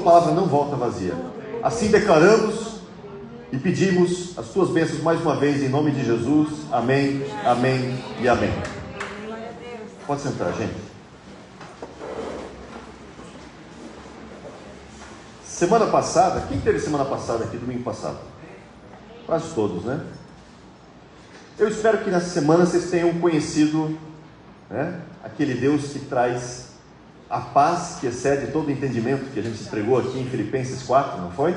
a palavra não volta vazia. Assim declaramos e pedimos as tuas bênçãos mais uma vez, em nome de Jesus. Amém, amém e amém. Pode sentar, gente. Semana passada, quem teve semana passada aqui, domingo passado? Quase todos, né? Eu espero que nessa semana vocês tenham conhecido, né, aquele Deus que traz a paz que excede todo o entendimento que a gente pregou aqui em Filipenses 4, não foi?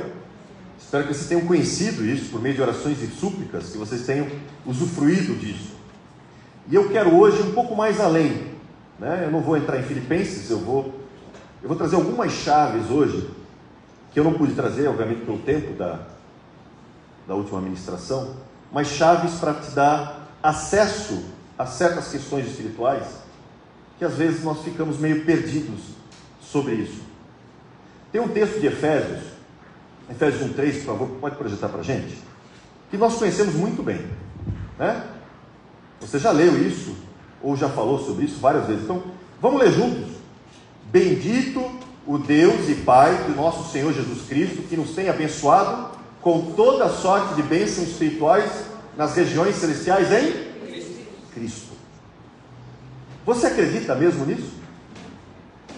Espero que vocês tenham conhecido isso por meio de orações e súplicas, que vocês tenham usufruído disso. E eu quero hoje um pouco mais além, né? Eu não vou entrar em Filipenses, eu vou trazer algumas chaves hoje, que eu não pude trazer, obviamente, pelo tempo da última ministração, mas chaves para te dar acesso a certas questões espirituais, que às vezes nós ficamos meio perdidos sobre isso. Tem um texto de Efésios 1:3, por favor, pode projetar para a gente, que nós conhecemos muito bem, né? Você já leu isso, ou já falou sobre isso várias vezes, então vamos ler juntos. Bendito o Deus e Pai do nosso Senhor Jesus Cristo, que nos tem abençoado com toda a sorte de bênçãos espirituais nas regiões celestiais em Cristo. Você acredita mesmo nisso?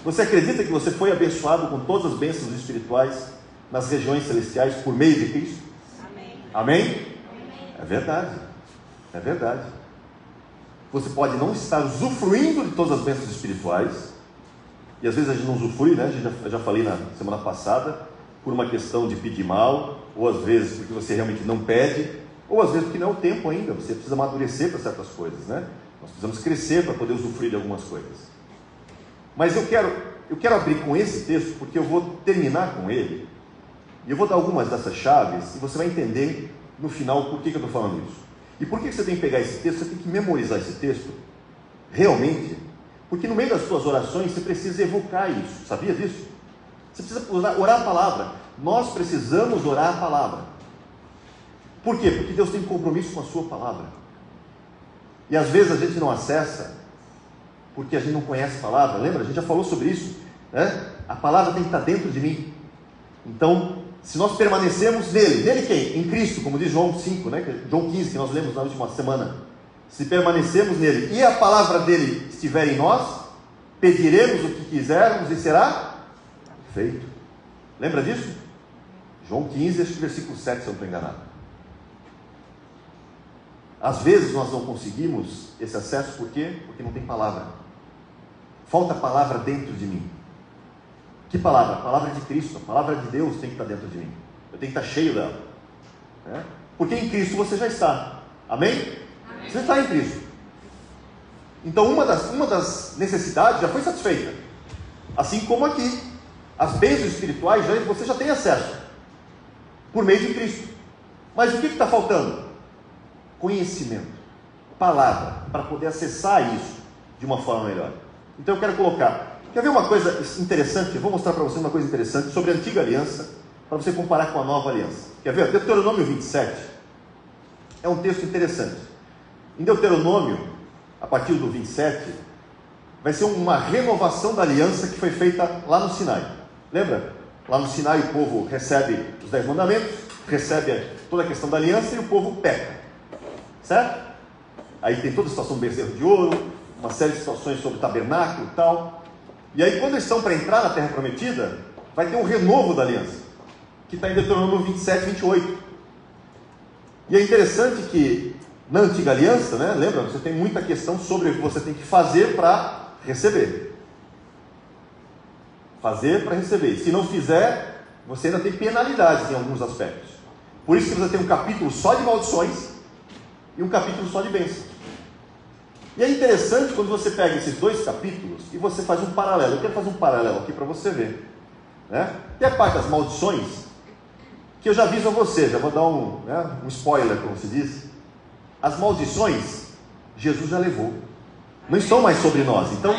Você acredita que você foi abençoado com todas as bênçãos espirituais nas regiões celestiais por meio de Cristo? Amém? Amém? É verdade, é verdade. Você pode não estar usufruindo de todas as bênçãos espirituais, e às vezes a gente não usufrui, né? Eu já falei na semana passada, por uma questão de pedir mal, ou às vezes porque você realmente não pede, ou às vezes porque não é o tempo ainda, você precisa amadurecer para certas coisas, né? Nós precisamos crescer para poder usufruir de algumas coisas. Mas eu quero abrir com esse texto, porque eu vou terminar com ele, e eu vou dar algumas dessas chaves, e você vai entender no final por que eu estou falando isso. E por que você tem que pegar esse texto? Você tem que memorizar esse texto, realmente, porque no meio das suas orações você precisa evocar isso, sabia disso? Você precisa orar a palavra. Nós precisamos orar a palavra. Por quê? Porque Deus tem compromisso com a sua palavra. E às vezes a gente não acessa, porque a gente não conhece a palavra. Lembra? A gente já falou sobre isso, né? A palavra tem que estar dentro de mim. Então, se nós permanecemos nele quem? Em Cristo, como diz João 5, né? João 15, que nós lemos na última semana. Se permanecemos nele e a palavra dele estiver em nós, pediremos o que quisermos e será feito. Lembra disso? João 15, acho que versículo 7, se eu não estou enganado. Às vezes nós não conseguimos esse acesso, por quê? Porque não tem palavra. Falta palavra dentro de mim. Que palavra? A palavra de Cristo, a palavra de Deus tem que estar dentro de mim. Eu tenho que estar cheio dela, né? Porque em Cristo você já está. Amém? Amém. Você está em Cristo. Então uma das necessidades já foi satisfeita. Assim como aqui, as bênçãos espirituais você já tem acesso por meio de Cristo. Mas o que está faltando? Conhecimento, palavra, para poder acessar isso de uma forma melhor. Então eu quero colocar, quer ver uma coisa interessante? Eu vou mostrar para você uma coisa interessante sobre a antiga aliança, para você comparar com a nova aliança. Quer ver? Deuteronômio 27 é um texto interessante. Em Deuteronômio, a partir do 27, vai ser uma renovação da aliança que foi feita lá no Sinai. Lembra? Lá no Sinai o povo recebe os 10 mandamentos, recebe toda a questão da aliança e o povo peca, certo? Aí tem toda a situação do bezerro de ouro, uma série de situações sobre o tabernáculo e tal. E aí quando eles estão para entrar na terra prometida, vai ter um renovo da aliança, que está em Deuteronômio 27, 28. E é interessante que na antiga aliança, né, lembra? Você tem muita questão sobre o que você tem que fazer para receber. Fazer para receber. Se não fizer, você ainda tem penalidades em alguns aspectos. Por isso que você tem um capítulo só de maldições e um capítulo só de bênçãos. E é interessante quando você pega esses dois capítulos e você faz um paralelo. Eu quero fazer um paralelo aqui para você ver, né? Tem a parte das maldições, que eu já aviso a você, já vou dar um spoiler, como se diz. As maldições, Jesus já levou. Não estão mais sobre nós. Então,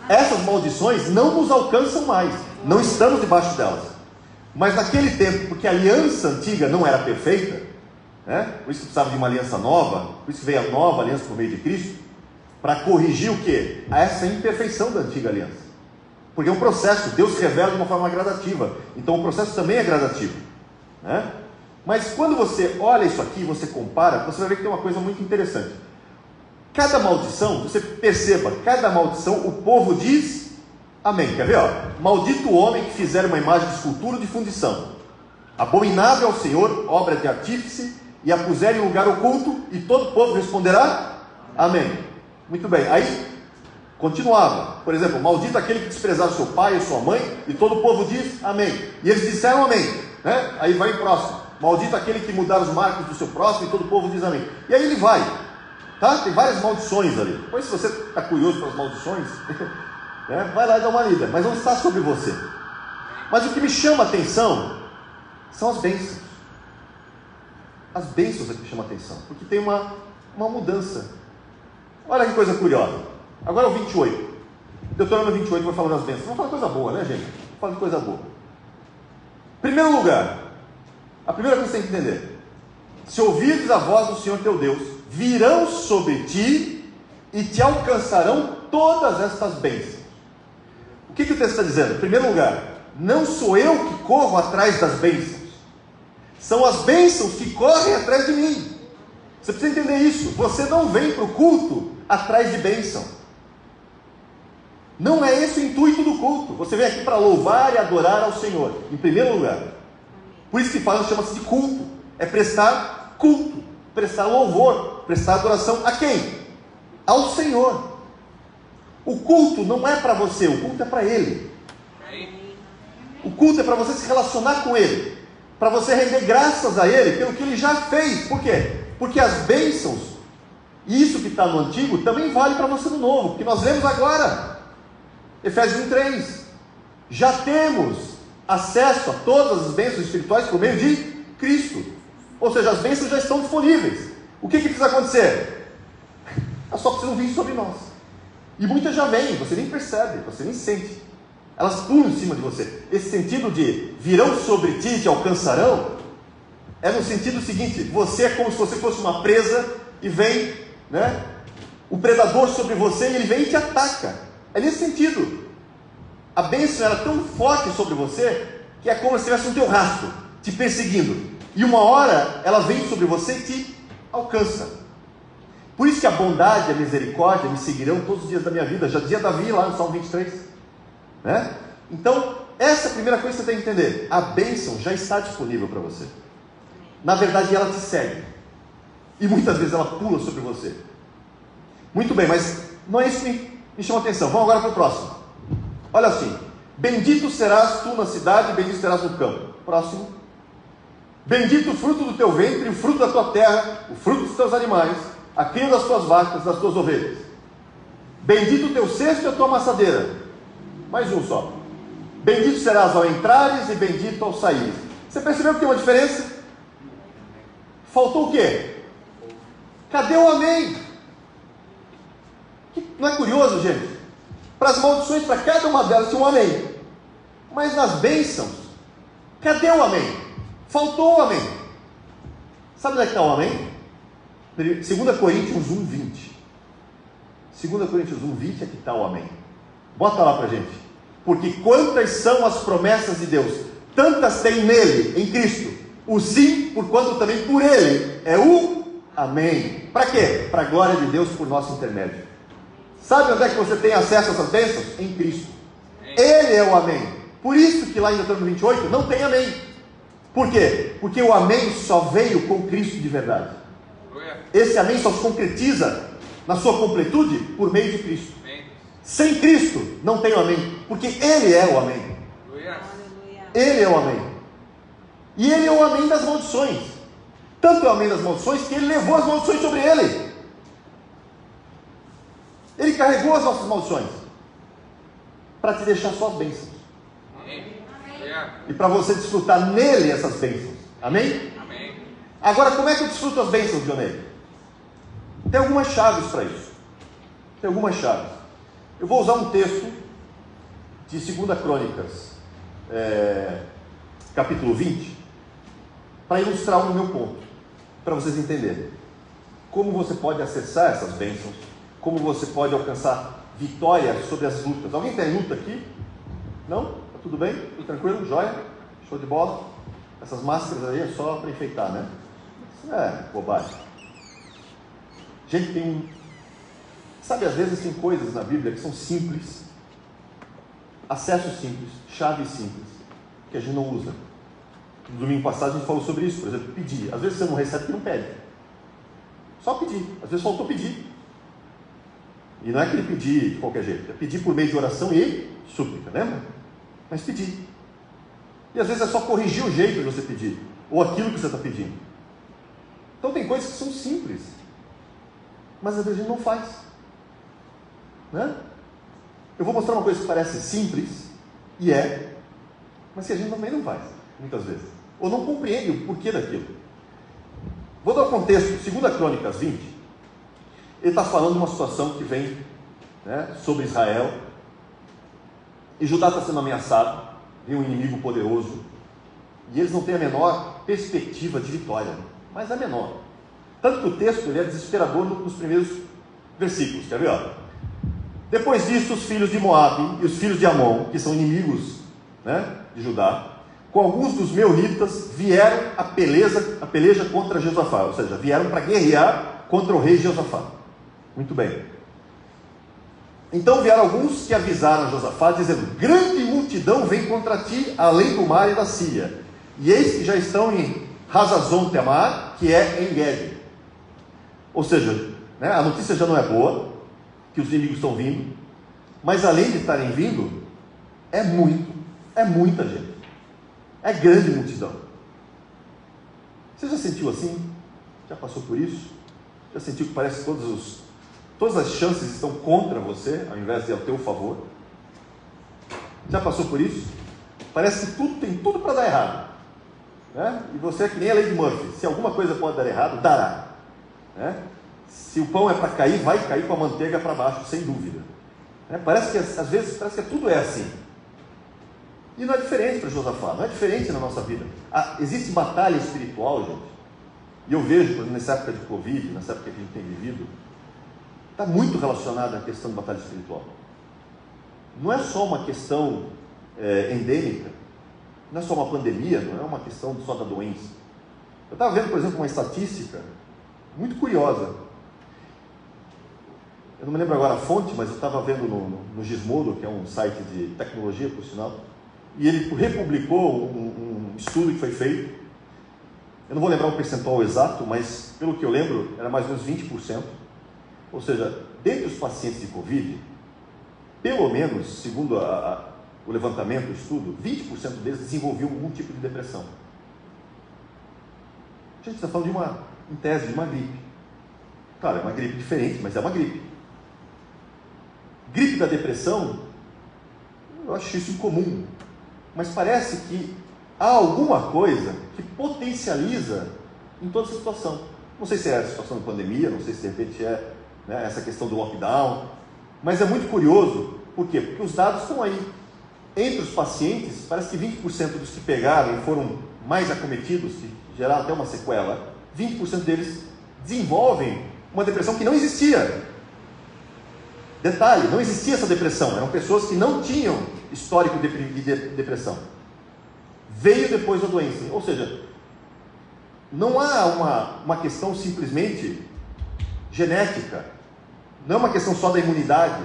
essas maldições não nos alcançam mais. Não estamos debaixo delas. Mas naquele tempo, porque a aliança antiga não era perfeita, né? Por isso que precisava de uma aliança nova, por isso que veio a nova aliança por meio de Cristo, para corrigir o quê? Essa imperfeição da antiga aliança. Porque é um processo, Deus revela de uma forma gradativa, então o processo também é gradativo, né? Mas quando você olha isso aqui, você compara, você vai ver que tem uma coisa muito interessante. Cada maldição, você perceba, cada maldição, o povo diz amém. Quer ver? Ó? Maldito o homem que fizer uma imagem de escultura ou de fundição, abominável ao Senhor, obra de artífice, e a puser em lugar oculto, e todo o povo responderá amém. Muito bem, aí continuava, por exemplo, maldito aquele que desprezar o seu pai e sua mãe, e todo o povo diz amém, e eles disseram amém, né? Aí vai em próximo, maldito aquele que mudar os marcos do seu próximo, e todo o povo diz amém, e aí ele vai, tá? Tem várias maldições ali. Depois, se você está curioso para as maldições, né, vai lá e dá uma lida, mas não está sobre você. Mas o que me chama a atenção são as bênçãos. As bênçãos é que me chamam a atenção, porque tem uma mudança. Olha que coisa curiosa. Agora o 28. Deuteronômio 28 vai falar das bênçãos. Vamos falar de coisa boa, né, gente? Vamos falar de coisa boa. Primeiro lugar, a primeira coisa que você tem que entender: se ouvires a voz do Senhor teu Deus, virão sobre ti e te alcançarão todas estas bênçãos. O que o texto está dizendo? Em primeiro lugar, não sou eu que corro atrás das bênçãos, são as bênçãos que correm atrás de mim. Você precisa entender isso. Você não vem para o culto atrás de bênção. Não é esse o intuito do culto. Você vem aqui para louvar e adorar ao Senhor, em primeiro lugar. Por isso que chama-se de culto. É prestar culto, prestar louvor, prestar adoração a quem? Ao Senhor. O culto não é para você, o culto é para Ele. O culto é para você se relacionar com Ele, para você render graças a Ele pelo que Ele já fez. Por quê? Porque as bênçãos, isso que está no Antigo, também vale para você no Novo, porque nós lemos agora, Efésios 1:3, já temos acesso a todas as bênçãos espirituais por meio de Cristo, ou seja, as bênçãos já estão disponíveis. O que precisa acontecer? Elas só precisam vir sobre nós, e muitas já vêm, você nem percebe, você nem sente, elas pulam em cima de você. Esse sentido de virão sobre ti e te alcançarão, é no sentido seguinte: você é como se você fosse uma presa e vem, né, o predador sobre você, e ele vem e te ataca. É nesse sentido. A bênção era tão forte sobre você que é como se estivesse no teu rastro, te perseguindo, e uma hora ela vem sobre você e te alcança. Por isso que a bondade e a misericórdia me seguirão todos os dias da minha vida, já dizia Davi lá no Salmo 23, né? Então, essa é a primeira coisa que você tem que entender: a bênção já está disponível para você. Na verdade, ela te segue, e muitas vezes ela pula sobre você. Muito bem, mas não é isso que me chama a atenção. Vamos agora para o próximo. Olha assim: bendito serás tu na cidade, bendito serás no campo. Próximo. Bendito o fruto do teu ventre, o fruto da tua terra, o fruto dos teus animais, a cria das tuas vacas, das tuas ovelhas. Bendito o teu cesto e a tua amassadeira. Mais um só. Bendito serás ao entrares e bendito ao saíres. Você percebeu que tem uma diferença? Faltou o quê? Cadê o amém? Não é curioso, gente? Para as maldições, para cada uma delas tinha um amém. Mas nas bênçãos, cadê o amém? Faltou o amém. Sabe onde é que está o amém? 2 Coríntios 1:20. 2 Coríntios 1:20 é que está o amém. Bota lá para gente. Porque quantas são as promessas de Deus, tantas tem nele, em Cristo, o sim, porquanto também por ele é o amém. Para quê? Para a glória de Deus por nosso intermédio. Sabe onde é que você tem acesso a essas bênçãos? Em Cristo. Ele é o amém. Por isso que lá em Deuteronômio 28 não tem amém. Por quê? Porque o amém só veio com Cristo de verdade. Esse amém só se concretiza na sua completude por meio de Cristo. Sem Cristo não tem o amém, porque Ele é o amém. Ele é o amém. E Ele é o amém das maldições. Tanto é o amém das maldições que Ele levou as maldições sobre Ele. Ele carregou as nossas maldições para te deixar só as bênçãos. E para você desfrutar nele essas bênçãos. Amém? Agora, como é que eu desfruto as bênçãos, Dionei? Tem algumas chaves para isso. Tem algumas chaves. Eu vou usar um texto de 2 Crônicas, capítulo 20, para ilustrar o meu ponto, para vocês entenderem como você pode acessar essas bênçãos, como você pode alcançar vitória sobre as lutas. Alguém tem luta aqui? Não? Tá tudo bem? Tudo tranquilo? Joia? Show de bola? Essas máscaras aí é só para enfeitar, né? Isso é bobagem. Gente, sabe, às vezes tem coisas na Bíblia que são simples, acesso simples, chave simples, que a gente não usa. No domingo passado a gente falou sobre isso, por exemplo, pedir. Às vezes você não recebe porque não pede. Só pedir. Às vezes faltou pedir. E não é aquele pedir de qualquer jeito, é pedir por meio de oração e súplica, lembra? Mas pedir. E às vezes é só corrigir o jeito de você pedir, ou aquilo que você está pedindo. Então tem coisas que são simples, mas às vezes a gente não faz, né? Eu vou mostrar uma coisa que parece simples, e mas que a gente também não faz, muitas vezes, ou não compreende o porquê daquilo. Vou dar um contexto. 2 Crônicas 20, ele está falando de uma situação que vem, né, sobre Israel, e Judá está sendo ameaçado, vem um inimigo poderoso, e eles não têm a menor perspectiva de vitória, mas a menor. Tanto que o texto ele é desesperador nos primeiros versículos, quer ver? Ó? Depois disso, os filhos de Moabe e os filhos de Amon, que são inimigos, né, de Judá, com alguns dos meunitas, vieram a peleja contra Josafá, ou seja, vieram para guerrear contra o rei Josafá. Muito bem. Então vieram alguns que avisaram a Josafá, dizendo: grande multidão vem contra ti, além do mar e da Síria, e eis que já estão em Hazazon Tamar, que é em Gede. Ou seja, né, a notícia já não é boa, que os inimigos estão vindo, mas além de estarem vindo, é muita gente, é grande multidão. Você já sentiu assim? Já passou por isso? Já sentiu que parece que todas as chances estão contra você, ao invés de ao teu favor? Já passou por isso? Parece que tem tudo para dar errado, né? E você é que nem a lei de Murphy: se alguma coisa pode dar errado, dará, né? Se o pão é para cair, vai cair com a manteiga para baixo, sem dúvida, né? Parece que às vezes tudo é assim. E não é diferente para Josafá, não é diferente na nossa vida. Existe batalha espiritual, gente, e eu vejo, por exemplo, nessa época de Covid, nessa época que a gente tem vivido, está muito relacionada à questão de batalha espiritual. Não é só uma questão endêmica, não é só uma pandemia, não é uma questão só da doença. Eu estava vendo, por exemplo, uma estatística muito curiosa. Eu não me lembro agora a fonte, mas eu estava vendo no Gizmodo, que é um site de tecnologia, por sinal, e ele republicou um estudo que foi feito. Eu não vou lembrar o percentual exato, mas pelo que eu lembro, era mais ou menos 20%. Ou seja, dentre os pacientes de Covid, pelo menos, segundo o levantamento, o estudo, 20% deles desenvolviam algum tipo de depressão. A gente está falando em tese, de uma gripe. Claro, é uma gripe diferente, mas é uma gripe. Gripe da depressão, eu acho isso incomum, mas parece que há alguma coisa que potencializa em toda essa situação. Não sei se é a situação de pandemia, não sei se de repente é, né, essa questão do lockdown, mas é muito curioso. Por quê? Porque os dados estão aí. Entre os pacientes, parece que 20% dos que pegaram e foram mais acometidos, que geraram até uma sequela, 20% deles desenvolvem uma depressão que não existia. Detalhe, não existia essa depressão, eram pessoas que não tinham histórico de depressão. Veio depois da doença. Ou seja, não há uma questão simplesmente genética, não é uma questão só da imunidade.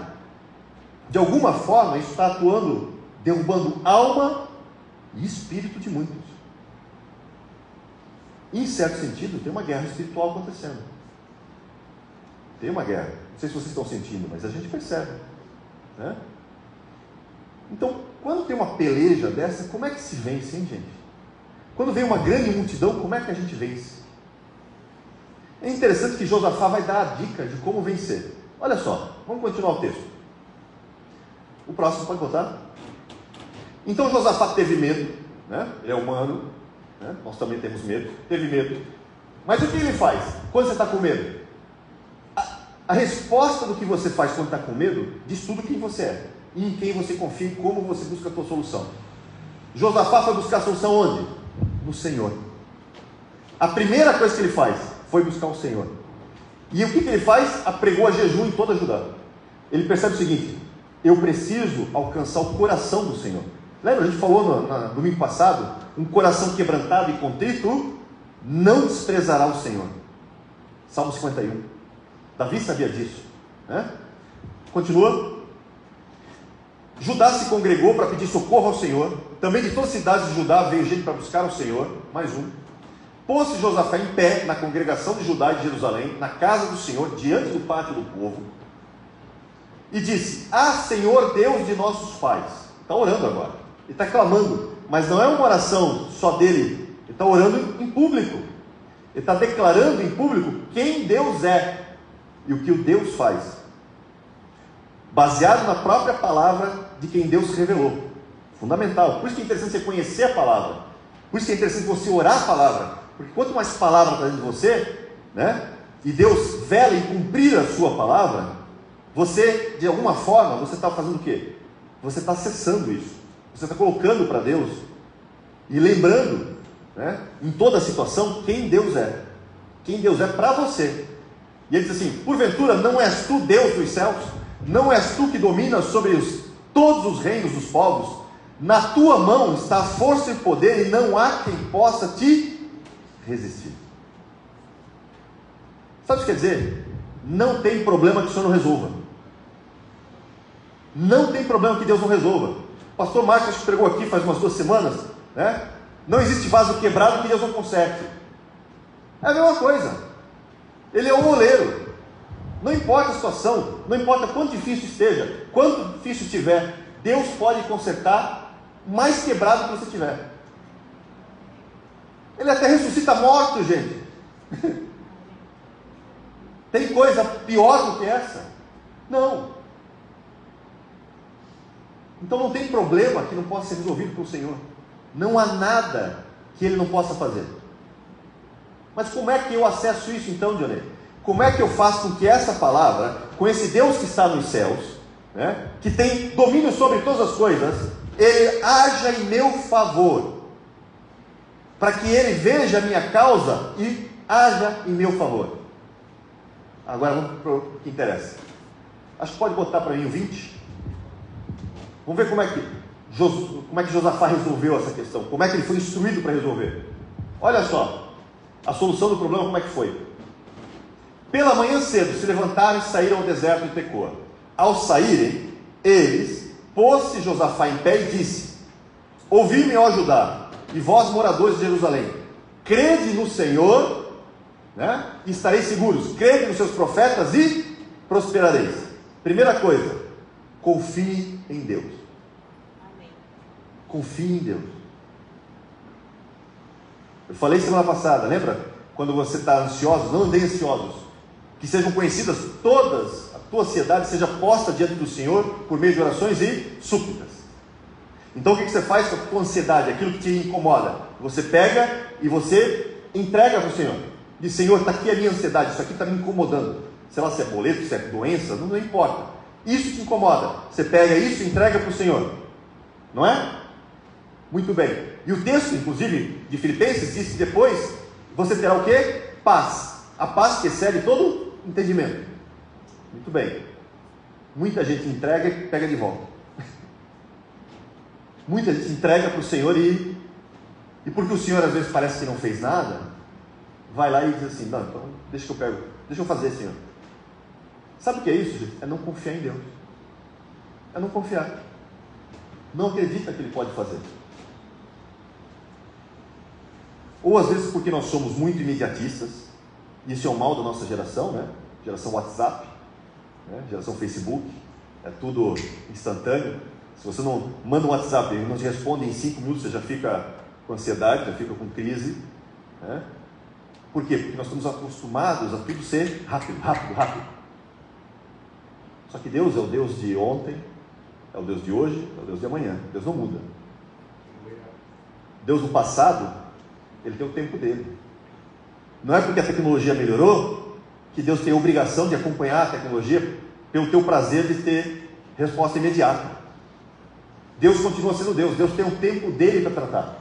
De alguma forma, isso está atuando, derrubando alma e espírito de muitos. Em certo sentido, tem uma guerra espiritual acontecendo. Tem uma guerra. Não sei se vocês estão sentindo, mas a gente percebe, né? Então, quando tem uma peleja dessa, como é que se vence, hein, gente? Quando vem uma grande multidão, como é que a gente vence? É interessante que Josafá vai dar a dica de como vencer. Olha só, vamos continuar o texto. O próximo pode botar. Então Josafá teve medo, né? Ele é humano, né? Nós também temos medo. Teve medo. Mas o que ele faz quando você está com medo? A resposta do que você faz quando está com medo diz tudo quem você é, e em quem você confia e como você busca a sua solução. Josafá foi buscar a solução onde? No Senhor. A primeira coisa que ele faz foi buscar o Senhor. E o que ele faz? Apregou a jejum em toda Judá. Ele percebe o seguinte: eu preciso alcançar o coração do Senhor. Lembra, a gente falou no domingo passado, um coração quebrantado e contrito não desprezará o Senhor. Salmo 51. Davi sabia disso, né? Continua. Judá se congregou para pedir socorro ao Senhor. Também de todas as cidades de Judá veio gente para buscar o Senhor. Mais um. Pôs-se Josafá em pé na congregação de Judá e de Jerusalém, na casa do Senhor, diante do pátio do povo, e disse: Ah, Senhor Deus de nossos pais. Está orando agora, ele está clamando, mas não é uma oração só dele, ele está orando em público, ele está declarando em público quem Deus é e o que o Deus faz, baseado na própria palavra de quem Deus revelou. Fundamental. Por isso que é interessante você conhecer a palavra, por isso que é interessante você orar a palavra, porque quanto mais palavra está dentro de você, né, e Deus vela em cumprir a sua palavra, você, de alguma forma, você está fazendo o quê? Você está acessando isso, você está colocando para Deus e lembrando, né, em toda a situação, quem Deus é para você. E ele diz assim: porventura não és tu Deus dos céus? Não és tu que dominas sobre todos os reinos dos povos? Na tua mão está a força e poder, e não há quem possa te resistir. Sabe o que quer dizer? Não tem problema que o Senhor não resolva. Não tem problema que Deus não resolva. O pastor Marcos, acho que pregou aqui faz umas 2 semanas, né? Não existe vaso quebrado que Deus não conserte. É a mesma coisa. Ele é o oleiro. Não importa a situação, não importa quanto difícil esteja, quanto difícil estiver, Deus pode consertar o mais quebrado que você tiver. Ele até ressuscita morto, gente. Tem coisa pior do que essa? Não. Então não tem problema que não possa ser resolvido pelo Senhor. Não há nada que Ele não possa fazer. Mas como é que eu acesso isso então, Dionê? Como é que eu faço com que essa palavra, com esse Deus que está nos céus, né, que tem domínio sobre todas as coisas, Ele haja em meu favor, para que Ele veja a minha causa e haja em meu favor? Agora vamos para o que interessa. Acho que pode botar para mim o 20. Vamos ver como é que Josafá resolveu essa questão, como é que ele foi instruído para resolver. Olha só, a solução do problema como é que foi. Pela manhã cedo se levantaram e saíram ao deserto de Tecoa. Ao saírem, eles, pôs-se Josafá em pé e disse: ouvi-me, ó Judá, e vós moradores de Jerusalém, crede no Senhor, né, e estareis seguros, crede nos seus profetas e prosperareis. Primeira coisa, confie em Deus. Amém. Confie em Deus. Eu falei semana passada, lembra? Quando você está ansioso, não andem ansiosos, que sejam conhecidas todas, a tua ansiedade seja posta diante do Senhor por meio de orações e súplicas. Então o que você faz com a tua ansiedade, aquilo que te incomoda? Você pega e você entrega para o Senhor. Diz: Senhor, está aqui a minha ansiedade, isso aqui está me incomodando. Sei lá se é boleto, se é doença, não importa. Isso te incomoda. Você pega isso e entrega para o Senhor. Não é? Muito bem. E o texto, inclusive, de Filipenses, diz que depois você terá o quê? Paz. A paz que excede todo entendimento. Muito bem. Muita gente entrega e pega de volta. Muita gente entrega para o Senhor e porque o Senhor às vezes parece que não fez nada, vai lá e diz assim: não, então deixa que eu pego, deixa eu fazer, Senhor. Sabe o que é isso, gente? É não confiar em Deus. É não confiar. Não acredita que Ele pode fazer. Ou às vezes porque nós somos muito imediatistas, e isso é um mal da nossa geração, né? Geração WhatsApp, né? Geração Facebook, é tudo instantâneo. Se você não manda um WhatsApp e não te responde em 5 minutos, você já fica com ansiedade, já fica com crise, né? Por quê? Porque nós estamos acostumados a tudo ser rápido, rápido, rápido. Só que Deus é o Deus de ontem, é o Deus de hoje, é o Deus de amanhã. Deus não muda. Deus no passado, Ele tem o tempo dele. Não é porque a tecnologia melhorou que Deus tem a obrigação de acompanhar a tecnologia pelo teu prazer de ter resposta imediata. Deus continua sendo Deus. Deus tem o tempo dele para tratar.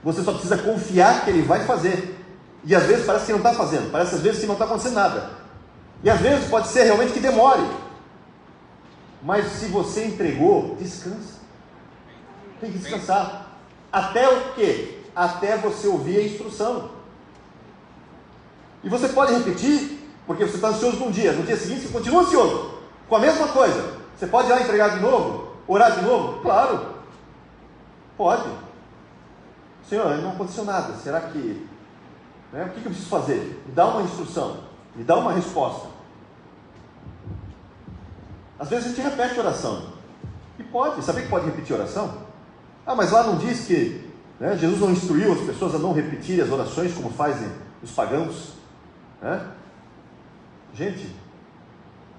Você só precisa confiar que Ele vai fazer. E às vezes parece que não está fazendo, parece às vezes que não está acontecendo nada. E às vezes pode ser realmente que demore. Mas se você entregou, descansa. Tem que descansar. Até o quê? Até você ouvir a instrução. E você pode repetir, porque você está ansioso num dia. No dia seguinte você continua ansioso, com a mesma coisa. Você pode ir lá entregar de novo? Orar de novo? Claro. Pode. Senhor, não aconteceu nada. Será que... O que eu preciso fazer? Me dá uma instrução. Me dá uma resposta. Às vezes a gente repete a oração. E pode. Sabe que pode repetir a oração? Mas lá não diz que Jesus não instruiu as pessoas a não repetirem as orações como fazem os pagãos. Gente,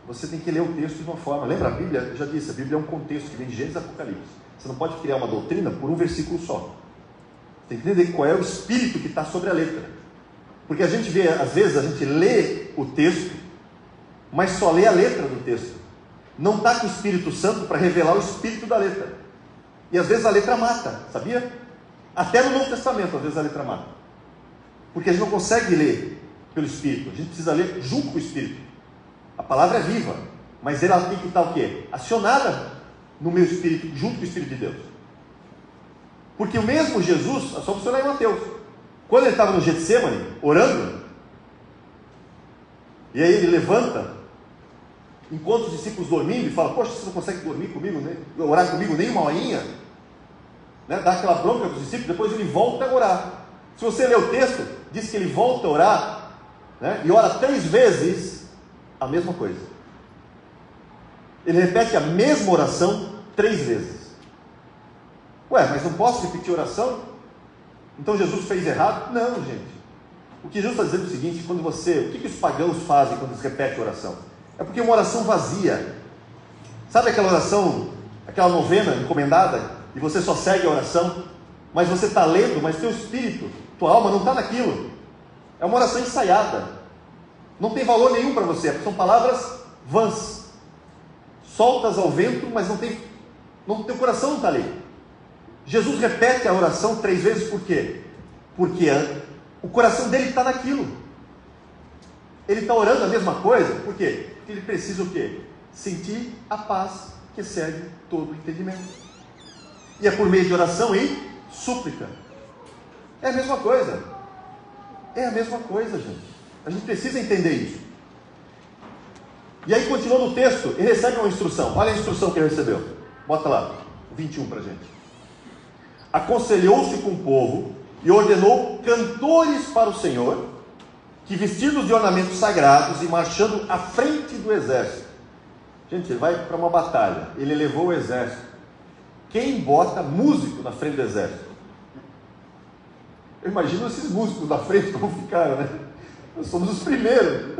você tem que ler o texto de uma forma. Lembra a Bíblia? Eu já disse, a Bíblia é um contexto que vem de Gênesis e Apocalipse. Você não pode criar uma doutrina por um versículo só. Tem que entender qual é o espírito que está sobre a letra. Porque a gente vê, às vezes, a gente lê o texto, mas só lê a letra do texto. Não está com o Espírito Santo para revelar o espírito da letra. E às vezes a letra mata, sabia? Até no Novo Testamento, às vezes a letra mata. Porque a gente não consegue ler pelo Espírito, a gente precisa ler junto com o Espírito. A palavra é viva, mas ela tem que estar o quê? Acionada no meu Espírito, junto com o Espírito de Deus. Porque o mesmo Jesus, só você olhar em Mateus, quando ele estava no Getsemane, orando, e aí ele levanta, encontra os discípulos dormindo e fala: poxa, você não consegue dormir comigo, orar comigo nem uma horinha? Dá aquela bronca para os discípulos, depois ele volta a orar. Se você ler o texto, diz que ele volta a orar, e ora 3 vezes a mesma coisa. Ele repete a mesma oração 3 vezes. Mas não posso repetir oração? Então Jesus fez errado? Não, gente. O que Jesus está dizendo é o seguinte: o que os pagãos fazem quando eles repetem a oração? É porque é uma oração vazia. Sabe aquela oração, aquela novena encomendada, e você só segue a oração, mas você está lendo, mas teu espírito, tua alma não está naquilo. É uma oração ensaiada. Não tem valor nenhum para você. São palavras vãs, soltas ao vento, mas teu coração não está ali. Jesus repete a oração 3 vezes, por quê? Porque o coração dele está naquilo. Ele está orando a mesma coisa, por quê? Porque ele precisa o quê? Sentir a paz que excede todo o entendimento. E é por meio de oração e súplica. É a mesma coisa. É a mesma coisa, gente. A gente precisa entender isso. E aí, continuando o texto, ele recebe uma instrução. Olha a instrução que ele recebeu. Bota lá, 21 para a gente. Aconselhou-se com o povo e ordenou cantores para o Senhor, que vestidos de ornamentos sagrados e marchando à frente do exército. Gente, ele vai para uma batalha, ele levou o exército. Quem bota músico na frente do exército? Eu imagino esses músicos da frente como ficaram, né? Nós somos os primeiros.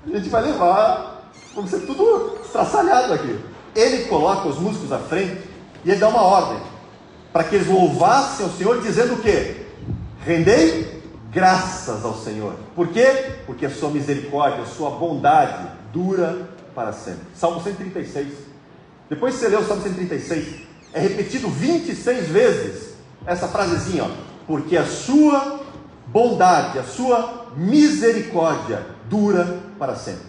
A gente vai levar, vamos ser tudo estraçalhado aqui. Ele coloca os músicos à frente e ele dá uma ordem para que eles louvassem ao Senhor, dizendo o quê? Rendei graças ao Senhor. Por quê? Porque a sua misericórdia, a sua bondade dura para sempre. Salmo 136. Depois que você lê o Salmo 136, é repetido 26 vezes essa frasezinha, porque a sua bondade, a sua misericórdia dura para sempre.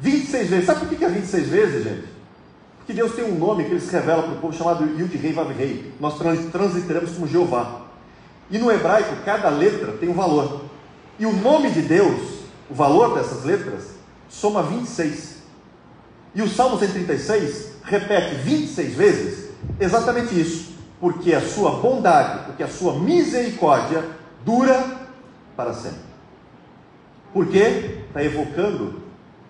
26 vezes. Sabe por que é 26 vezes, gente? Porque Deus tem um nome que ele se revela para o povo chamado Yud-Rei Vav-Rei. Nós transliteramos como Jeová. E no hebraico, cada letra tem um valor. E o nome de Deus, o valor dessas letras, soma 26. E o Salmo 136 repete 26 vezes exatamente isso. Porque a sua bondade, porque a sua misericórdia dura para sempre. Por quê? Está evocando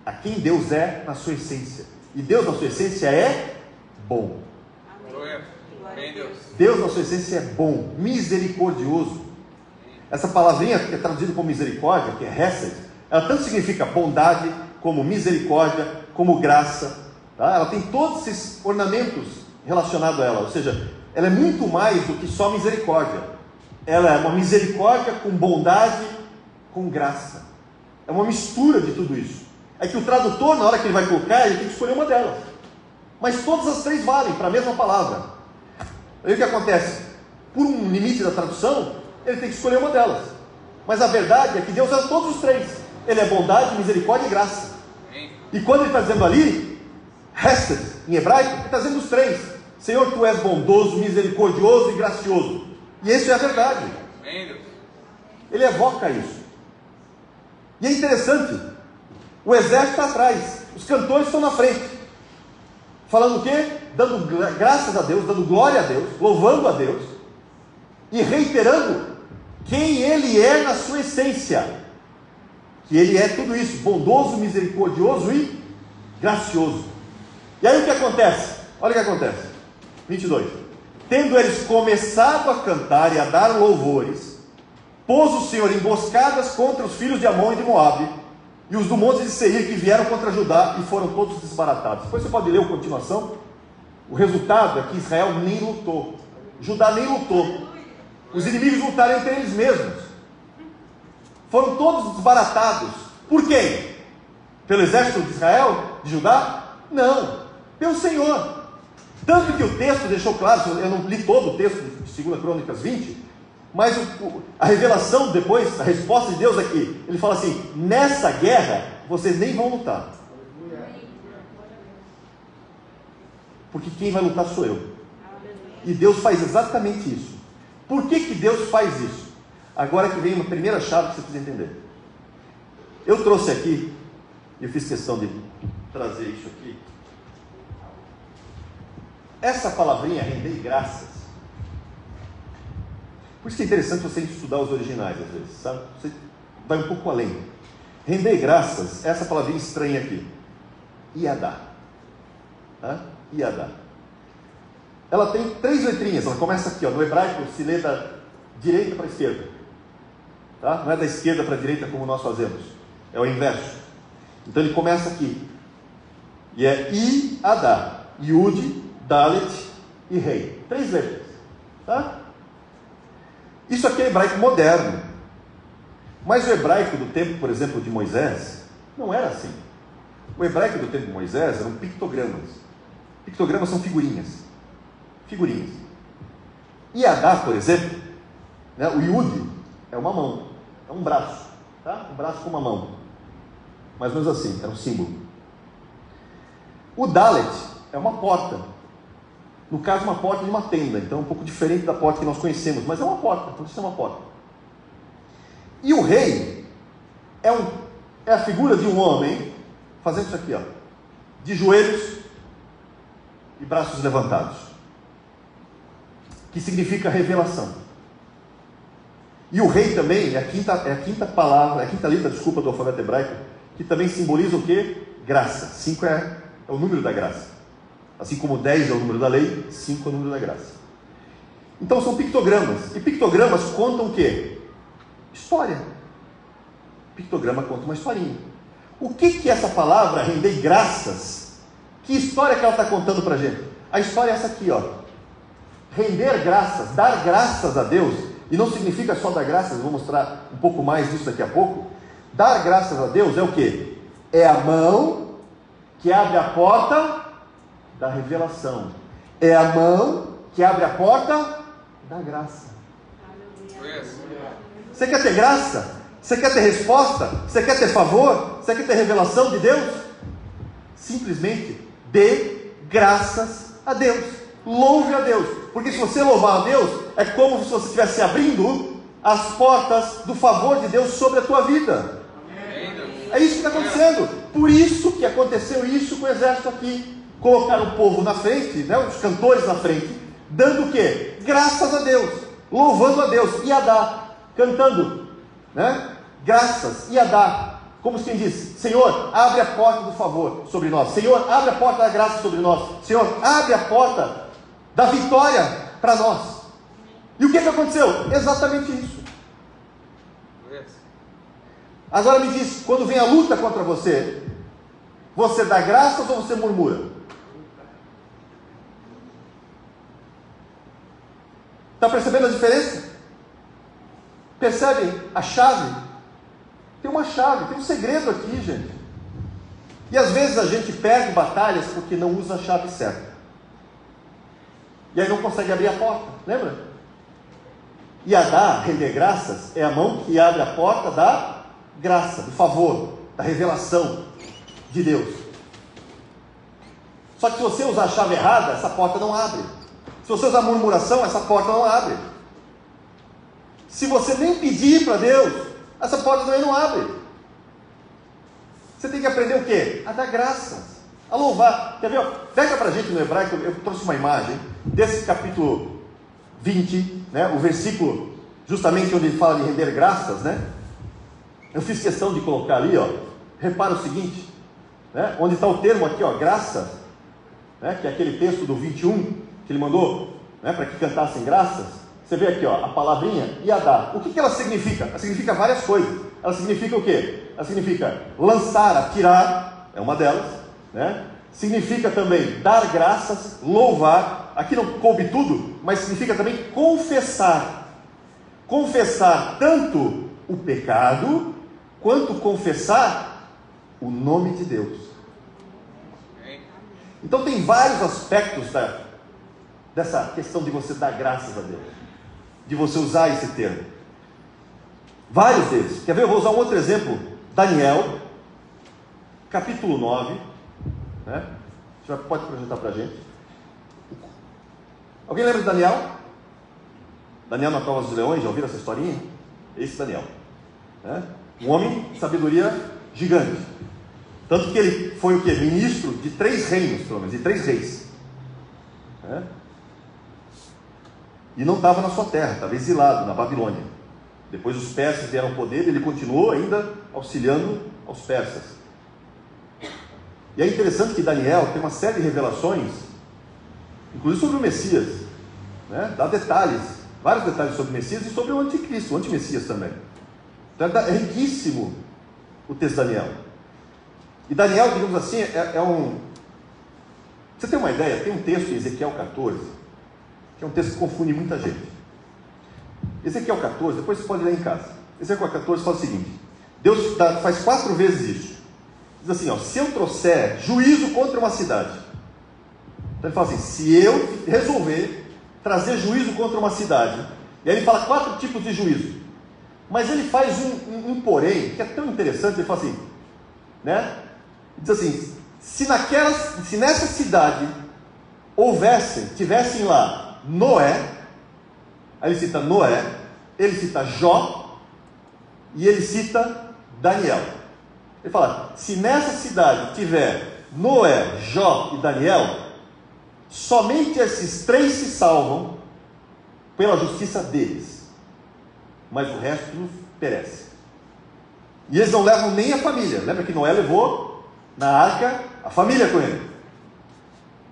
a quem Deus é na sua essência. E Deus na sua essência é bom. Deus na sua essência é bom, misericordioso. Essa palavrinha que é traduzida como misericórdia, que é hesed, ela tanto significa bondade, como misericórdia, como graça. Tá? Ela tem todos esses ornamentos relacionados a ela. Ou seja, ela é muito mais do que só misericórdia. Ela é uma misericórdia com bondade, com graça. É uma mistura de tudo isso. É que o tradutor, na hora que ele vai colocar, ele tem que escolher uma delas. Mas todas as 3 valem para a mesma palavra. Aí o que acontece? Por um limite da tradução, ele tem que escolher uma delas. Mas a verdade é que Deus é todos os 3. Ele é bondade, misericórdia e graça. E quando ele está dizendo ali, Hesed, em hebraico, ele está dizendo os três. Senhor, tu és bondoso, misericordioso e gracioso. E isso é a verdade. Ele evoca isso. E é interessante, o exército está atrás, os cantores estão na frente, falando o quê? Dando graças a Deus, dando glória a Deus, louvando a Deus, e reiterando quem Ele é na sua essência, que Ele é tudo isso, bondoso, misericordioso e gracioso. E aí o que acontece? Olha o que acontece, 22, tendo eles começado a cantar e a dar louvores, pôs o Senhor emboscadas contra os filhos de Amon e de Moabe, e os do monte de Seir, que vieram contra Judá, e foram todos desbaratados. Depois você pode ler a continuação. O resultado é que Israel nem lutou, Judá nem lutou, os inimigos lutaram entre eles mesmos, foram todos desbaratados. Por quem? Pelo exército de Israel, de Judá? Não, pelo Senhor. Tanto que o texto deixou claro, eu não li todo o texto de 2 Crônicas 20, mas a revelação depois, a resposta de Deus aqui, ele fala assim: nessa guerra vocês nem vão lutar, porque quem vai lutar sou eu. E Deus faz exatamente isso. Por que Deus faz isso? Agora que vem uma primeira chave que você precisa entender. Eu trouxe aqui, eu fiz questão de trazer isso aqui, essa palavrinha, render graças. Por isso que é interessante você estudar os originais às vezes, sabe? Você vai um pouco além. Render graças, essa palavrinha estranha aqui, Iadá. Iadá. Ela tem 3 letrinhas, ela começa aqui, ó, no hebraico se lê da direita para a esquerda, tá? Não é da esquerda para a direita como nós fazemos, é o inverso. Então ele começa aqui, e é Iadá, Yud, Dalet e Rei, 3 letras, tá? Isso aqui é hebraico moderno, mas o hebraico do tempo, por exemplo, de Moisés, não era assim. O hebraico do tempo de Moisés eram pictogramas. Pictogramas são figurinhas. Iadá, por exemplo, né, o Yud é uma mão, é um braço, tá? Um braço com uma mão, mais ou menos assim, é um símbolo. O Dalet é uma porta, no caso uma porta de uma tenda, então é um pouco diferente da porta que nós conhecemos, mas é uma porta, então isso é uma porta. E o rei é a figura de um homem fazendo isso aqui, ó, de joelhos e braços levantados, que significa revelação. E o rei também é a quinta palavra, é a quinta letra, desculpa, do alfabeto hebraico, que também simboliza o quê? Graça. 5 é o número da graça. Assim como 10 é o número da lei, 5 é o número da graça. Então são pictogramas. E pictogramas contam o quê? História. Pictograma conta uma historinha. O que é essa palavra, render graças? Que história que ela está contando para a gente? A história é essa aqui, ó. Render graças, dar graças a Deus, e não significa só dar graças, eu vou mostrar um pouco mais disso daqui a pouco. Dar graças a Deus é o quê? É a mão que abre a porta da revelação. É a mão que abre a porta da graça. Você quer ter graça? Você quer ter resposta? Você quer ter favor? Você quer ter revelação de Deus? Simplesmente dê graças a Deus. Louve a Deus. Porque se você louvar a Deus, é como se você estivesse abrindo as portas do favor de Deus sobre a tua vida. É isso que está acontecendo. Por isso que aconteceu isso com o exército aqui. Colocaram o povo na frente, né, os cantores na frente, dando o quê? Graças a Deus, louvando a Deus, Iadá, cantando, né? Graças, Iadá, como quem diz: Senhor, abre a porta do favor sobre nós, Senhor, abre a porta da graça sobre nós, Senhor, abre a porta da vitória para nós. E o que aconteceu? Exatamente isso. Agora me diz, quando vem a luta contra você, você dá graças ou você murmura? Está percebendo a diferença? Percebe a chave? Tem uma chave, tem um segredo aqui, gente. E às vezes a gente perde batalhas porque não usa a chave certa. E aí não consegue abrir a porta, lembra? Iadá, render graças, é a mão que abre a porta da graça, do favor, da revelação de Deus. Só que se você usar a chave errada, essa porta não abre. Se você usar murmuração, essa porta não abre. Se você nem pedir para Deus, essa porta também não abre. Você tem que aprender o quê? A dar graças, a louvar. Quer ver? Pega para a gente no hebraico, eu trouxe uma imagem desse capítulo 20, né? O versículo justamente onde ele fala de render graças, né? Eu fiz questão de colocar ali, ó. Repara o seguinte, né? Onde está o termo aqui, ó, graças, né? Que é aquele texto do 21 que ele mandou, né? Para que cantassem graças. Você vê aqui, ó, a palavrinha Yadá. O que ela significa? Ela significa várias coisas. Ela significa o quê? Ela significa lançar, atirar, é uma delas, né? Significa também dar graças, louvar. Aqui não coube tudo, mas significa também confessar. Confessar tanto o pecado, quanto confessar o nome de Deus. Então tem vários aspectos dessa questão de você dar graças a Deus, de você usar esse termo. Vários deles. Quer ver? Eu vou usar um outro exemplo. Daniel, capítulo 9, né? Você pode projetar para a gente. Alguém lembra de Daniel? Daniel na cova dos leões, já ouviram essa historinha? Esse Daniel, né? Um homem de sabedoria gigante. Tanto que ele foi o quê? Ministro de 3 reinos, pelo menos, de 3 reis, né? E não estava na sua terra, estava exilado na Babilônia. Depois os persas vieram ao poder e ele continuou ainda auxiliando aos persas. E é interessante que Daniel tem uma série de revelações, inclusive sobre o Messias, né? Dá detalhes, vários detalhes sobre o Messias e sobre o anticristo, o antimessias também. Então é riquíssimo o texto de Daniel. E Daniel, digamos assim, é um... Você tem uma ideia? Tem um texto em Ezequiel 14, que é um texto que confunde muita gente. Ezequiel 14, depois você pode ler em casa. Ezequiel 14 fala o seguinte: Deus faz 4 vezes isso. Diz assim, ó, se eu trouxer juízo contra uma cidade. Então ele fala assim, se eu resolver trazer juízo contra uma cidade. E aí ele fala 4 tipos de juízo. Mas ele faz um porém, que é tão interessante, ele fala assim, né? Diz assim, se nessa cidade tivessem lá Noé, aí ele cita Noé, ele cita Jó e ele cita Daniel. Ele fala, se nessa cidade tiver Noé, Jó e Daniel, somente esses 3 se salvam pela justiça deles, mas o resto perece. E eles não levam nem a família. Lembra que Noé levou na arca a família com ele.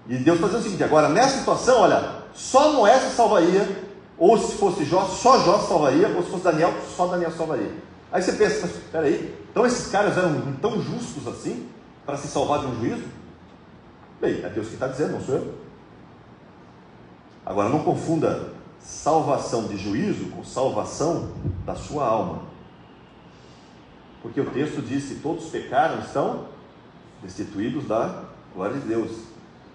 E Deus fazia o seguinte, agora nessa situação, olha, só Noé se salvaria, ou se fosse Jó, só Jó se salvaria, ou se fosse Daniel, só Daniel se salvaria. Aí você pensa, mas espera aí, então esses caras eram tão justos assim, para se salvar de um juízo? Bem, é Deus que está dizendo, não sou eu. Agora não confunda salvação de juízo com salvação da sua alma. Porque o texto diz que todos pecaram, estão destituídos da glória de Deus.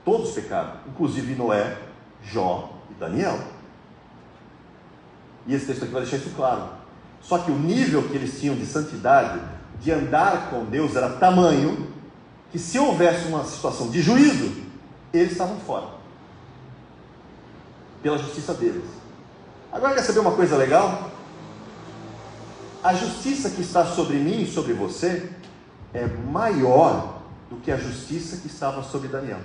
Todos pecaram, inclusive Noé, Jó e Daniel. E esse texto aqui vai deixar isso claro. Só que o nível que eles tinham de santidade, de andar com Deus, era tamanho que se houvesse uma situação de juízo, eles estavam fora, pela justiça deles. Agora quer saber uma coisa legal? A justiça que está sobre mim e sobre você é maior do que a justiça que estava sobre Daniel.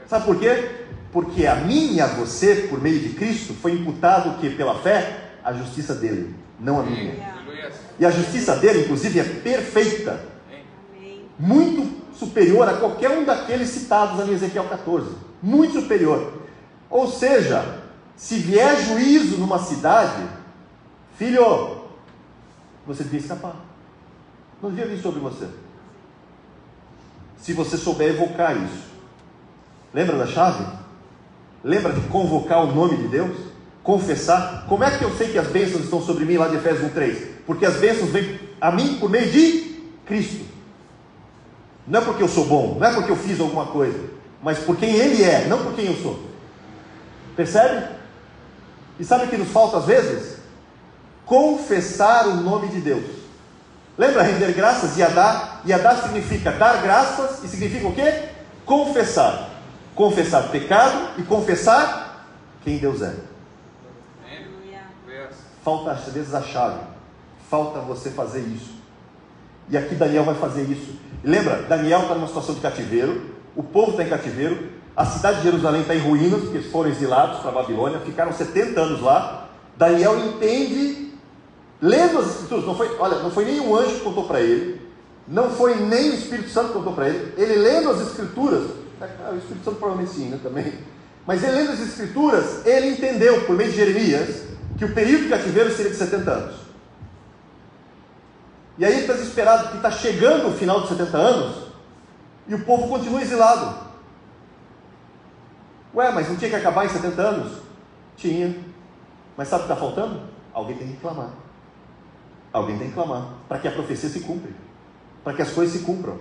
Sabe por quê? Porque a mim e a você, por meio de Cristo, foi imputado o que? Pela fé? A justiça dele, não a minha. E a justiça dele, inclusive, é perfeita, muito superior a qualquer um daqueles citados ali em Ezequiel 14, muito superior. Ou seja, se vier juízo numa cidade, filho, você devia escapar, não devia vir sobre você, se você souber evocar isso. Lembra da chave? Lembra de convocar o nome de Deus? Confessar. Como é que eu sei que as bênçãos estão sobre mim lá de Efésios 1:3? Porque as bênçãos vêm a mim por meio de Cristo. Não é porque eu sou bom, não é porque eu fiz alguma coisa, mas por quem Ele é, não por quem eu sou. Percebe? E sabe o que nos falta às vezes? Confessar o nome de Deus. Lembra render graças? Yadá. Yadá significa dar graças e significa o quê? confessar. Confessar pecado e confessar quem Deus é. Falta às vezes a chave. Falta você fazer isso. E aqui Daniel vai fazer isso. E lembra, Daniel está numa situação de cativeiro. O povo está em cativeiro. A cidade de Jerusalém está em ruínas, porque eles foram exilados para a Babilônia. Ficaram 70 anos lá. Daniel entende, lendo as escrituras. Não foi nem um anjo que contou para ele. Não foi nem o Espírito Santo que contou para ele. Ele lendo as escrituras. O Espírito Santo provavelmente sim, né, também. Mas ele lendo as escrituras, ele entendeu, por meio de Jeremias, que o período de cativeiro seria de 70 anos. E aí ele está desesperado, que está chegando o final de 70 anos, e o povo continua exilado. Ué, mas não tinha que acabar em 70 anos? Tinha. Mas sabe o que está faltando? Alguém tem que clamar. Alguém tem que clamar, para que a profecia se cumpra, para que as coisas se cumpram.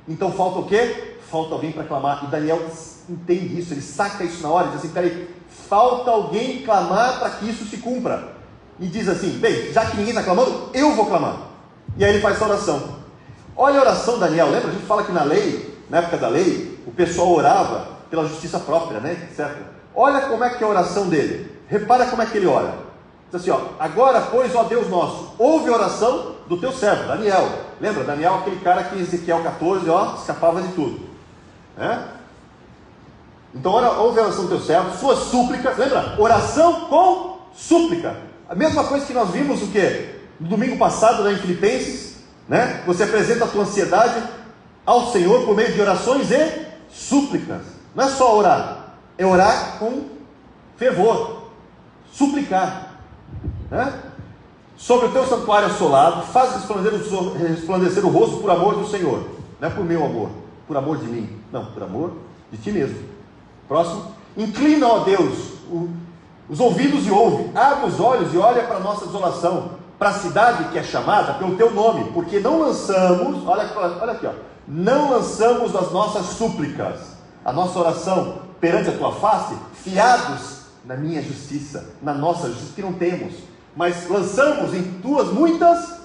Então falta o quê? Falta alguém para clamar. E Daniel entende isso, ele saca isso na hora, diz assim, peraí, falta alguém clamar para que isso se cumpra. E diz assim, bem, já que ninguém está clamando, eu vou clamar. E aí ele faz essa oração. Olha a oração de Daniel, lembra? A gente fala que na lei, na época da lei, o pessoal orava pela justiça própria, né? Certo? Olha como é que é a oração dele. Repara como é que ele ora. Diz assim, agora, pois, ó Deus nosso, ouve a oração do teu servo, Daniel. Lembra? Daniel, aquele cara que em Ezequiel 14, escapava de tudo. Então, ouve a oração do teu servo, suas súplicas, lembra? Oração com súplica. A mesma coisa que nós vimos o quê? No domingo passado, em Filipenses, né? Você apresenta a tua ansiedade ao Senhor por meio de orações e súplicas. Não é só orar, é orar com fervor, suplicar, né? Sobre o teu santuário assolado, faz resplandecer o rosto por amor do Senhor. Não é por meu amor, por amor de mim, não, por amor de ti mesmo. Próximo. Inclina, ó Deus, os ouvidos e ouve, abre os olhos e olha para a nossa desolação, para a cidade que é chamada pelo teu nome, porque não lançamos, olha aqui, não lançamos as nossas súplicas, a nossa oração perante a tua face, fiados na minha justiça, na nossa justiça que não temos, mas lançamos em tuas muitas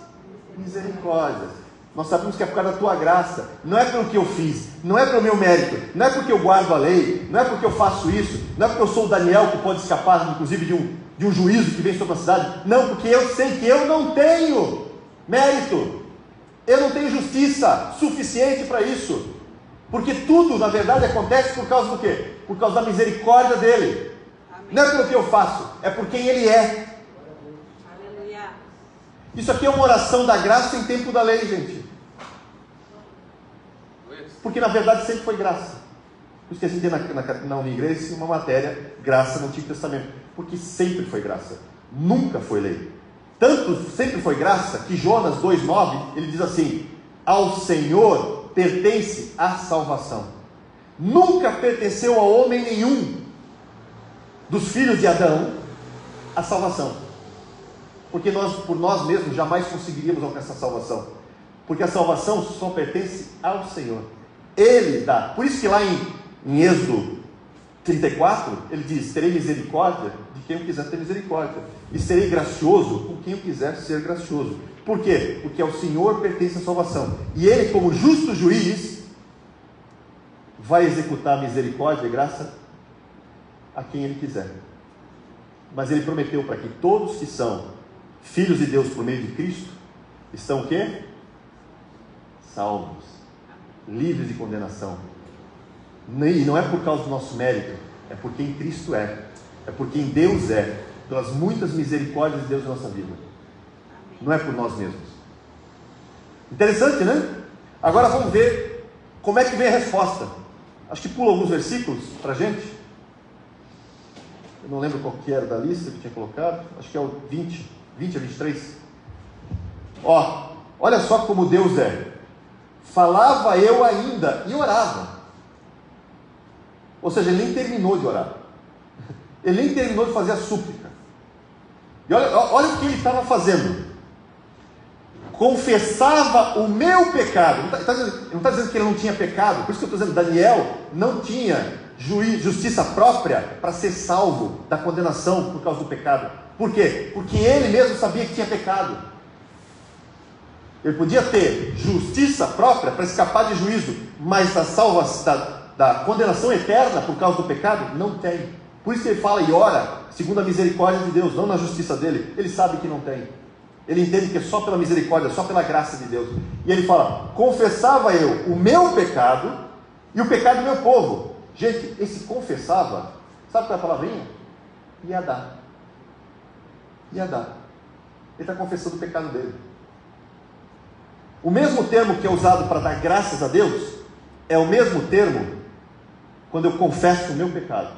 misericórdias. Nós sabemos que é por causa da tua graça, não é pelo que eu fiz, não é pelo meu mérito, não é porque eu guardo a lei, não é porque eu faço isso, não é porque eu sou o Daniel que pode escapar inclusive de um juízo que vem sobre a cidade, não, porque eu sei que eu não tenho mérito, eu não tenho justiça suficiente para isso, porque tudo na verdade acontece por causa do quê? Por causa da misericórdia dele. Amém. Não é pelo que eu faço, é por quem ele é. Aleluia. Isso aqui é uma oração da graça em tempo da lei, gente, porque na verdade sempre foi graça. Por isso que a gente tem na Unigreja uma matéria, graça no Antigo Testamento, porque sempre foi graça, nunca foi lei. Tanto sempre foi graça, que Jonas 2,9, ele diz assim, ao Senhor pertence a salvação. Nunca pertenceu a homem nenhum dos filhos de Adão a salvação, porque nós, por nós mesmos, jamais conseguiríamos alcançar a salvação, porque a salvação só pertence ao Senhor. Ele dá. Por isso que lá em Êxodo 34, ele diz, terei misericórdia de quem eu quiser ter misericórdia, e serei gracioso com quem eu quiser ser gracioso. Por quê? Porque ao Senhor pertence a salvação, e Ele, como justo juiz, vai executar a misericórdia e graça a quem Ele quiser. Mas Ele prometeu para que todos que são filhos de Deus por meio de Cristo, estão o quê? Salvos, livres de condenação. E não é por causa do nosso mérito, é por quem Cristo é por quem Deus é, pelas muitas misericórdias de Deus na nossa vida. Não é por nós mesmos. Interessante, né? Agora vamos ver como é que vem a resposta. Acho que pula alguns versículos para a gente. Eu não lembro qual que era da lista que eu tinha colocado. Acho que é o 20 a 23. Olha só como Deus é. Falava eu ainda e orava. Ou seja, ele nem terminou de orar, ele nem terminou de fazer a súplica. E olha o que ele estava fazendo. Confessava o meu pecado. Não está dizendo que ele não tinha pecado. Por isso que eu estou dizendo, Daniel não tinha justiça própria para ser salvo da condenação por causa do pecado. Por quê? Porque ele mesmo sabia que tinha pecado. Ele podia ter justiça própria para escapar de juízo, mas da condenação eterna por causa do pecado, não tem. Por isso que ele fala e ora segundo a misericórdia de Deus, não na justiça dele. Ele sabe que não tem. Ele entende que é só pela misericórdia, só pela graça de Deus. E ele fala: confessava eu o meu pecado e o pecado do meu povo. Gente, esse confessava, sabe qual é a palavrinha? Iadá. Iadá. Ele está confessando o pecado dele. O mesmo termo que é usado para dar graças a Deus é o mesmo termo quando eu confesso o meu pecado.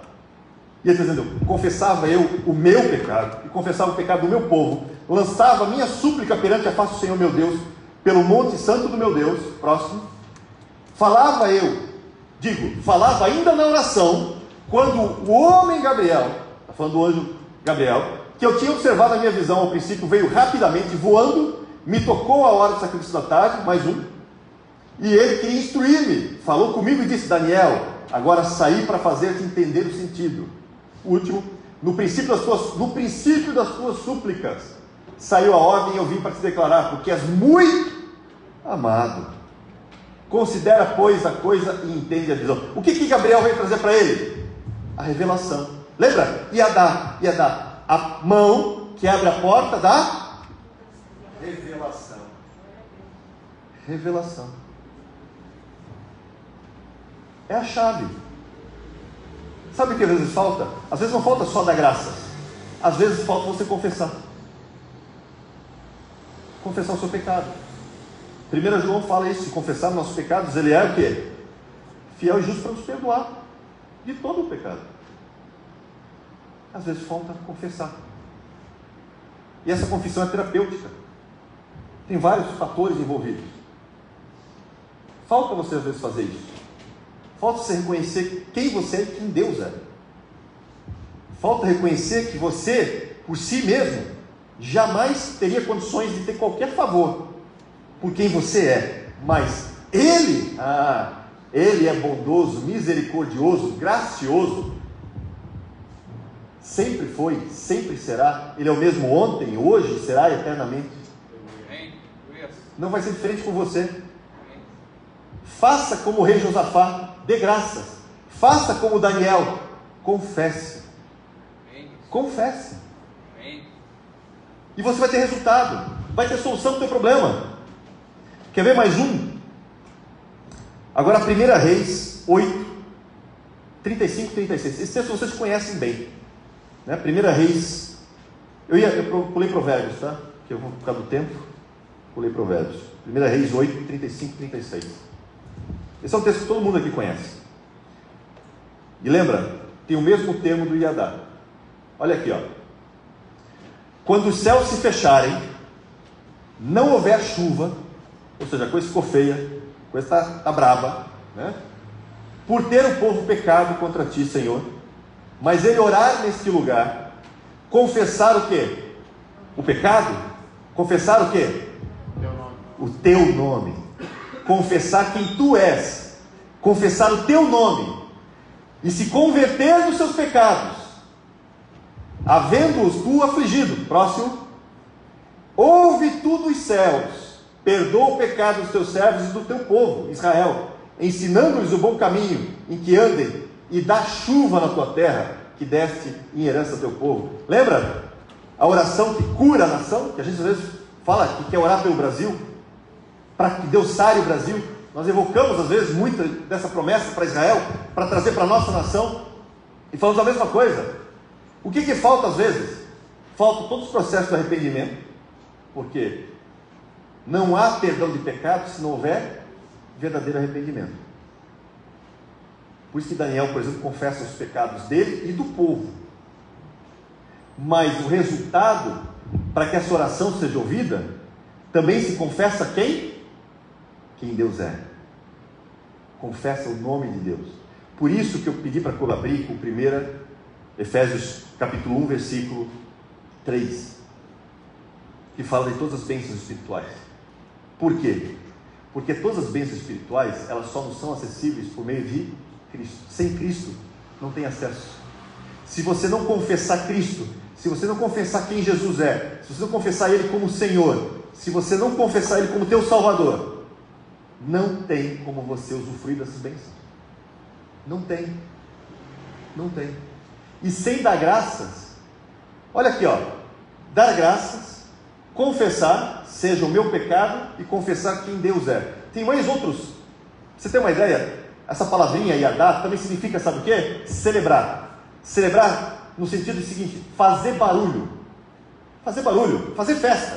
E ele está dizendo: confessava eu o meu pecado e confessava o pecado do meu povo, lançava a minha súplica perante a face do Senhor meu Deus, pelo monte santo do meu Deus. Próximo. Falava ainda na oração, quando o homem Gabriel, está falando do anjo Gabriel, que eu tinha observado na minha visão ao princípio, veio rapidamente voando, me tocou a hora do sacrifício da tarde, mais um, e ele queria instruir-me, falou comigo e disse: Daniel, agora saí para fazer-te entender o sentido. O último: no princípio das tuas súplicas saiu a ordem e eu vim para te declarar, porque és muito amado. Considera, pois, a coisa e entende a visão. O que Gabriel veio trazer para ele? A revelação. Lembra? Iadá, a mão que abre a porta da revelação. Revelação é a chave. Sabe o que às vezes falta? Às vezes não falta só dar graças, às vezes falta você confessar o seu pecado. 1 João fala isso: se confessar nossos pecados, ele é o quê? Fiel e justo para nos perdoar de todo o pecado. Às vezes falta confessar, e essa confissão é terapêutica, tem vários fatores envolvidos. Falta você às vezes fazer isso. Falta você reconhecer quem você é e quem Deus é. Falta reconhecer que você, por si mesmo, jamais teria condições de ter qualquer favor por quem você é. Mas Ele é bondoso, misericordioso, gracioso. Sempre foi, sempre será. Ele é o mesmo ontem, hoje e será eternamente. Não vai ser diferente com você. Faça como o rei Josafá, dê graças. Faça como Daniel, confesse. Confesse. E você vai ter resultado, vai ter solução do teu problema. Quer ver mais um? Agora 1 Reis 8, 35 e 36. Esse texto vocês conhecem bem, né? 1 Reis, eu pulei Provérbios, tá? Que eu vou por causa do tempo, pulei Provérbios. 1 Reis 8, 35 e 36. Esse é um texto que todo mundo aqui conhece. E lembra, tem o mesmo termo do Iadá. Olha aqui, ó. Quando os céus se fecharem, não houver chuva, ou seja, a coisa ficou feia, a coisa está braba, né? Por ter o povo pecado contra ti, Senhor, mas ele orar neste lugar, confessar o quê? O pecado? Confessar o quê? O teu nome. Confessar quem tu és, confessar o teu nome, e se converter dos seus pecados, havendo-os tu afligido. Próximo. Ouve tu dos céus, perdoa o pecado dos teus servos e do teu povo, Israel, ensinando-lhes o bom caminho em que andem, e dá chuva na tua terra, que deste em herança ao teu povo. Lembra a oração que cura a nação, que a gente às vezes fala que quer orar pelo Brasil, para que Deus sare o Brasil? Nós evocamos às vezes muito dessa promessa para Israel, para trazer para a nossa nação, e falamos a mesma coisa. O que falta às vezes? Falta todos os processos do arrependimento, porque não há perdão de pecados se não houver verdadeiro arrependimento. Por isso que Daniel, por exemplo, confessa os pecados dele e do povo. Mas o resultado, para que essa oração seja ouvida, também se confessa quem Deus é. Confessa o nome de Deus. Por isso que eu pedi para colaborar com 1 Efésios capítulo 1, versículo 3, que fala de todas as bênçãos espirituais. Por quê? Porque todas as bênçãos espirituais, elas só nos são acessíveis por meio de Cristo. Sem Cristo, não tem acesso. Se você não confessar Cristo, se você não confessar quem Jesus é, se você não confessar Ele como Senhor, se você não confessar Ele como teu Salvador, não tem como você usufruir dessas bênçãos. Não tem. Não tem. E sem dar graças, olha aqui, ó, dar graças, confessar, seja o meu pecado, e confessar quem Deus é. Tem mais outros. Pra você ter uma ideia, essa palavrinha Yadá também significa, sabe o quê? Celebrar. Celebrar no sentido seguinte: fazer barulho. Fazer barulho, fazer festa.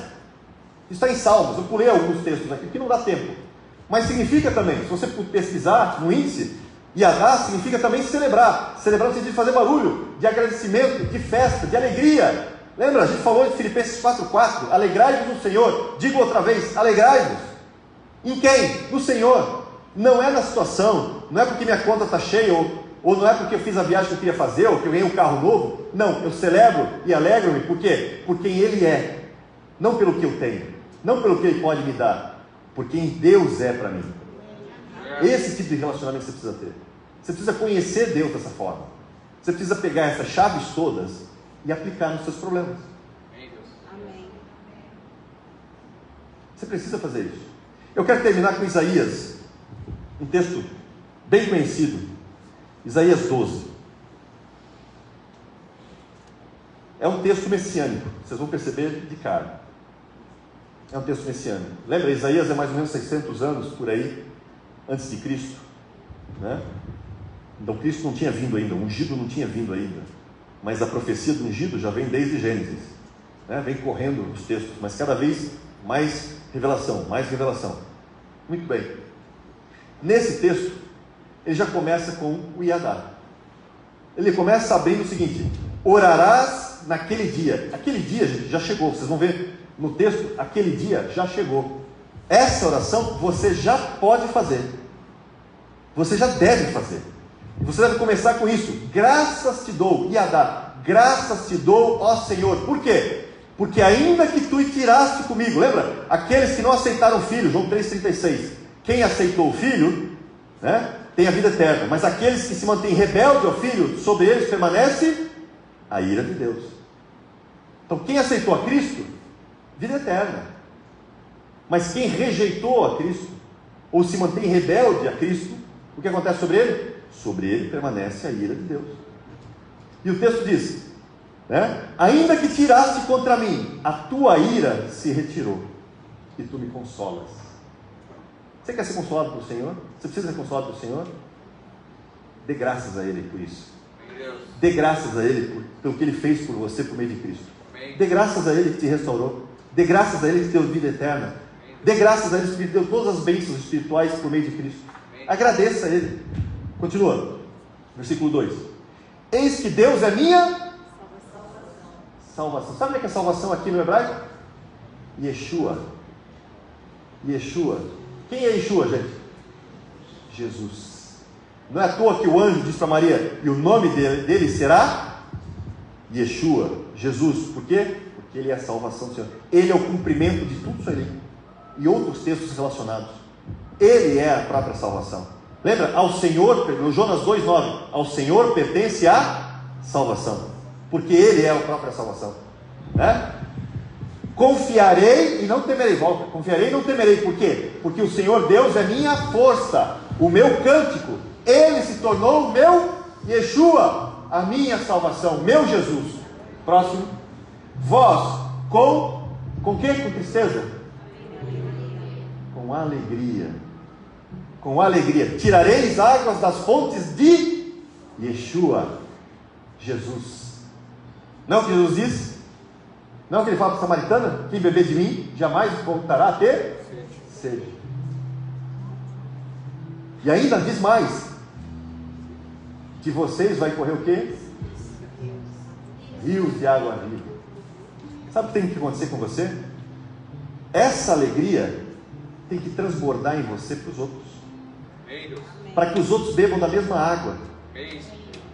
Isso está em Salmos. Eu pulei alguns textos aqui, porque não dá tempo. Mas significa também, se você pesquisar no índice, Yadá significa também celebrar. Celebrar no sentido de fazer barulho, de agradecimento, de festa, de alegria. Lembra? A gente falou de Filipenses 4,4. Alegrai-vos no Senhor. Digo outra vez, alegrai-vos. Em quem? No Senhor. Não é na situação, não é porque minha conta está cheia, ou não é porque eu fiz a viagem que eu queria fazer, ou que eu ganhei um carro novo. Não, eu celebro e alegro-me. Por quê? Por quem Ele é. Não pelo que eu tenho, não pelo que Ele pode me dar, por quem Deus é para mim. Esse tipo de relacionamento você precisa ter. Você precisa conhecer Deus dessa forma. Você precisa pegar essas chaves todas e aplicar nos seus problemas. Amém. Você precisa fazer isso. Eu quero terminar com Isaías, um texto bem conhecido, Isaías 12. É um texto messiânico, vocês vão perceber de cara. É um texto messiânico. Lembra, Isaías é mais ou menos 600 anos por aí, antes de Cristo, né? Então Cristo não tinha vindo ainda, o ungido não tinha vindo ainda, mas a profecia do ungido já vem desde Gênesis, né? Vem correndo os textos, mas cada vez mais revelação, mais revelação. Muito bem. Nesse texto, ele já começa com o Yadá. Ele começa sabendo o seguinte: orarás naquele dia. Aquele dia, gente, já chegou. Vocês vão ver no texto, aquele dia já chegou. Essa oração você já pode fazer. Você já deve fazer. Você deve começar com isso: graças te dou, Yadá, graças te dou, ó Senhor. Por quê? Porque ainda que tu tiraste comigo, lembra? Aqueles que não aceitaram o Filho, João 3,36. Quem aceitou o Filho, né, tem a vida eterna. Mas aqueles que se mantêm rebeldes ao Filho, sobre eles permanece a ira de Deus. Então quem aceitou a Cristo, vida eterna. Mas quem rejeitou a Cristo, ou se mantém rebelde a Cristo, o que acontece sobre ele? Sobre ele permanece a ira de Deus. E o texto diz, né? Ainda que tiraste contra mim, a tua ira se retirou, e tu me consolas. Você quer ser consolado pelo Senhor? Você precisa ser consolado pelo Senhor? Dê graças a Ele por isso. Dê graças a Ele pelo que Ele fez por você por meio de Cristo. Dê graças a Ele que te restaurou. Dê graças a Ele que te deu vida eterna. Dê graças a Ele que te deu todas as bênçãos espirituais por meio de Cristo. Agradeça a Ele. Continua, versículo 2. Eis que Deus é minha salvação. Sabe o que é salvação aqui no hebraico? Yeshua. Yeshua. Quem é Yeshua, gente? Jesus. Não é à toa que o anjo disse para Maria, e o nome dele será Yeshua, Jesus. Por quê? Porque ele é a salvação do Senhor. Ele é o cumprimento de tudo isso ali. E outros textos relacionados. Ele é a própria salvação. Lembra? Ao Senhor, no Jonas 2,9, ao Senhor pertence a salvação, porque Ele é a própria salvação, né? Confiarei e não temerei. Volta, confiarei e não temerei. Por quê? Porque o Senhor Deus é minha força, o meu cântico. Ele se tornou o meu Yeshua, a minha salvação, meu Jesus. Próximo. Vós, com quê? Com tristeza? Com alegria. Com alegria. Tirareis águas das fontes de Yeshua, Jesus. Não é o que Jesus disse? Não é o que ele fala para a samaritana? Quem beber de mim, jamais voltará a ter sede. E ainda diz mais: de vocês vai correr o quê? Rios de água viva. Sabe o que tem que acontecer com você? Essa alegria tem que transbordar em você para os outros, para que os outros bebam da mesma água.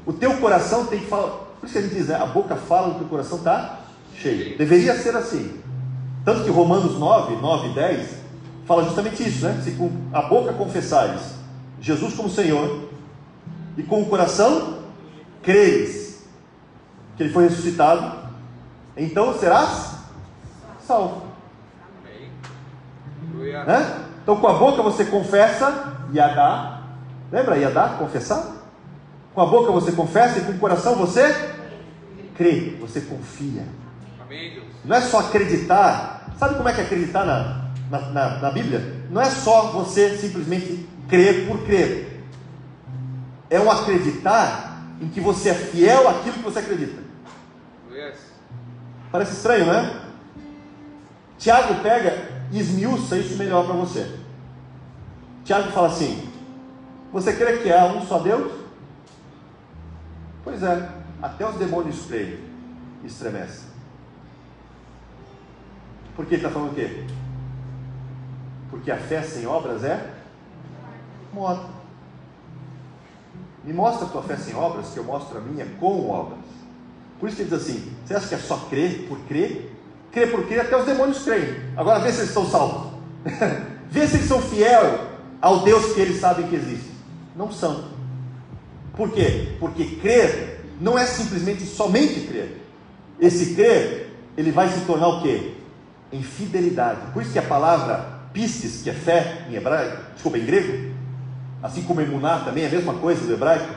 O teu coração tem que falar. Por isso que a gente diz, né? A boca fala que o coração está cheio. Deveria ser assim. Tanto que Romanos 9 e 10 fala justamente isso, né? Se com a boca confessares Jesus como Senhor, e com o coração creres que Ele foi ressuscitado, então serás salvo. Né? Então com a boca você confessa, Yadá. Lembra Yadá? Confessar? Com a boca você confessa e com o coração você crê, você confia. Não é só acreditar. Sabe como é que é acreditar na Bíblia? Não é só você simplesmente crer por crer. É um acreditar em que você é fiel àquilo que você acredita. Parece estranho, não é? Tiago pega e esmiuça isso melhor para você. Tiago fala assim: você crê que há um só Deus? Pois é, até os demônios creem e estremecem. Por que ele está falando o quê? Porque a fé sem obras é morta. Me mostra a tua fé sem obras, que eu mostro a minha com obras. Por isso que ele diz assim: você acha que é só crer por crer? Crer por crer, até os demônios creem. Agora vê se eles estão salvos. Vê se eles são fiéis ao Deus que eles sabem que existe. Não são. Por quê? Porque crer não é simplesmente somente crer. Esse crer, ele vai se tornar o quê? Em fidelidade. Por isso que a palavra pistis, que é fé em hebraico, em grego, assim como emuná também é a mesma coisa do hebraico,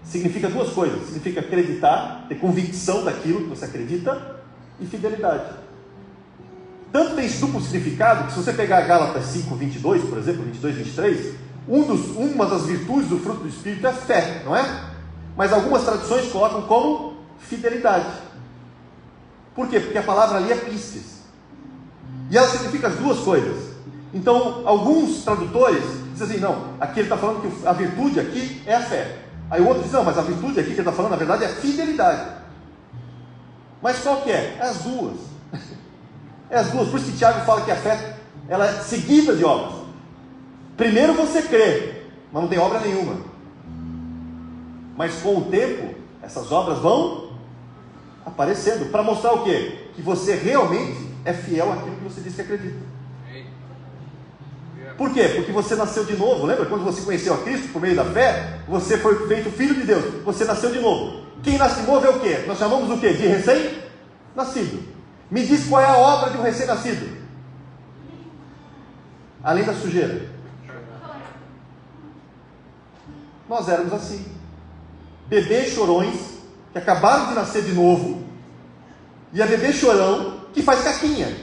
significa duas coisas. Significa acreditar, ter convicção daquilo que você acredita, e fidelidade. Tanto tem esse duplo significado que, se você pegar Gálatas 5, 22, por exemplo, 22, 23, uma das virtudes do fruto do Espírito é fé, não é? Mas algumas traduções colocam como fidelidade. Por quê? Porque a palavra ali é pistis, e ela significa as duas coisas. Então, alguns tradutores dizem assim: não, aqui ele está falando que a virtude aqui é a fé. Aí o outro diz: não, mas a virtude aqui que ele está falando, na verdade, é fidelidade. Mas qual que é? É as duas. É as duas. Por isso que Tiago fala que a fé, ela é seguida de obras. Primeiro você crê, mas não tem obra nenhuma. Mas com o tempo, essas obras vão aparecendo, para mostrar o quê? Que você realmente é fiel àquilo que você diz que acredita. Por quê? Porque você nasceu de novo. Lembra quando você conheceu a Cristo por meio da fé? Você foi feito filho de Deus. Você nasceu de novo. Quem nasce de novo é o quê? Nós chamamos o quê? De recém-nascido. Me diz qual é a obra de um recém-nascido, além da sujeira. Nós éramos assim, bebês chorões que acabaram de nascer de novo, e a bebê chorão que faz caquinha,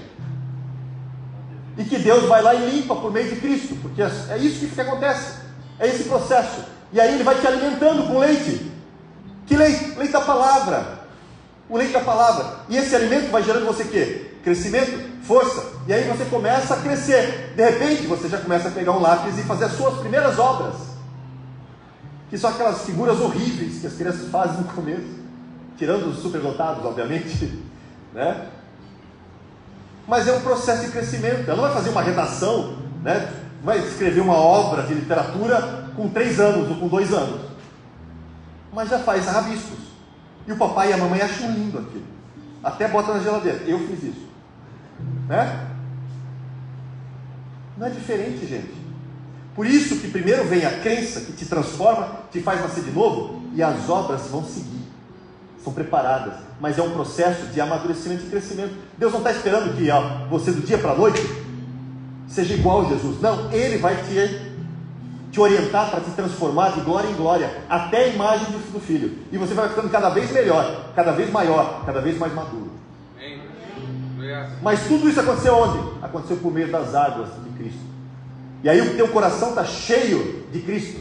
e que Deus vai lá e limpa por meio de Cristo, porque é isso que acontece, é esse processo. E aí ele vai te alimentando com leite. Que leite? Leite da palavra. O leite da palavra. E esse alimento vai gerando em você o quê? Crescimento, força. E aí você começa a crescer. De repente você já começa a pegar um lápis e fazer as suas primeiras obras, que são aquelas figuras horríveis que as crianças fazem no começo, tirando os superdotados, obviamente, né? Mas é um processo de crescimento. Ela não vai fazer uma redação, né? Vai escrever uma obra de literatura com 3 anos ou com 2 anos, mas já faz rabiscos. E o papai e a mamãe acham lindo aquilo, até bota na geladeira. Eu fiz isso, né? Não é diferente, gente. Por isso que primeiro vem a crença, que te transforma, te faz nascer de novo, e as obras vão seguir, são preparadas. Mas é um processo de amadurecimento e crescimento. Deus não está esperando que você do dia para a noite seja igual a Jesus. Não, Ele vai te orientar para te transformar de glória em glória, até a imagem do Filho. E você vai ficando cada vez melhor, cada vez maior, cada vez mais maduro. Mas tudo isso aconteceu onde? Aconteceu por meio das águas de Cristo. E aí o teu coração está cheio de Cristo.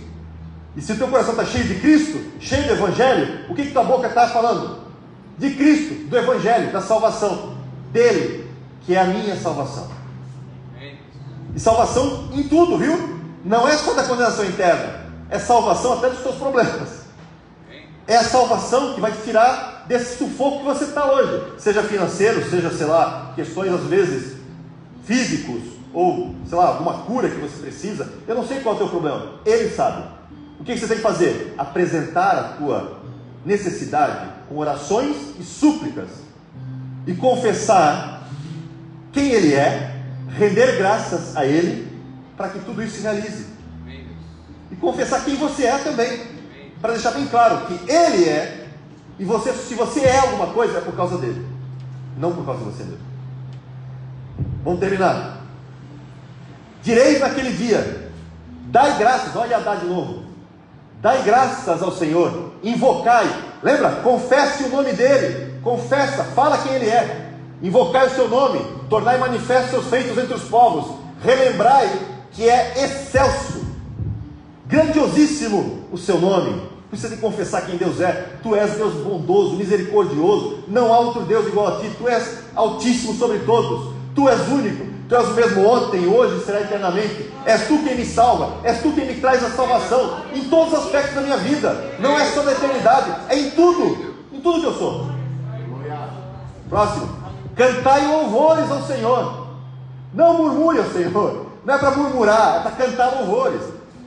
E se o teu coração está cheio de Cristo, cheio do Evangelho, o que tua boca está falando? De Cristo, do Evangelho, da salvação dele, que é a minha salvação. E salvação em tudo, viu? Não é só da condenação interna, é salvação até dos teus problemas. É a salvação que vai te tirar desse sufoco que você está hoje, seja financeiro, seja, sei lá, questões às vezes físicos, ou, sei lá, alguma cura que você precisa. Eu não sei qual é o teu problema, Ele sabe. O que você tem que fazer? Apresentar a tua necessidade com orações e súplicas, e confessar quem Ele é, render graças a Ele, para que tudo isso se realize. E confessar quem você é também, para deixar bem claro que Ele é, e você, se você é alguma coisa, é por causa dele, não por causa de você mesmo. Vamos terminar. Direis naquele dia: dai graças, olha dá de novo. Dai graças ao Senhor, invocai, lembra? Confesse o nome dele, confessa, fala quem ele é, invocai o seu nome, tornai manifestos seus feitos entre os povos, relembrai que é excelso, grandiosíssimo o seu nome. Precisa de confessar quem Deus é. Tu és Deus bondoso, misericordioso, não há outro Deus igual a ti. Tu és altíssimo sobre todos, tu és único, tu és o mesmo ontem, hoje e será eternamente. És tu quem me salva, és tu quem me traz a salvação em todos os aspectos da minha vida, não é só na eternidade, é em tudo que eu sou. Próximo: cantai louvores ao Senhor. Não murmure ao Senhor, não é para murmurar, é para cantar louvores,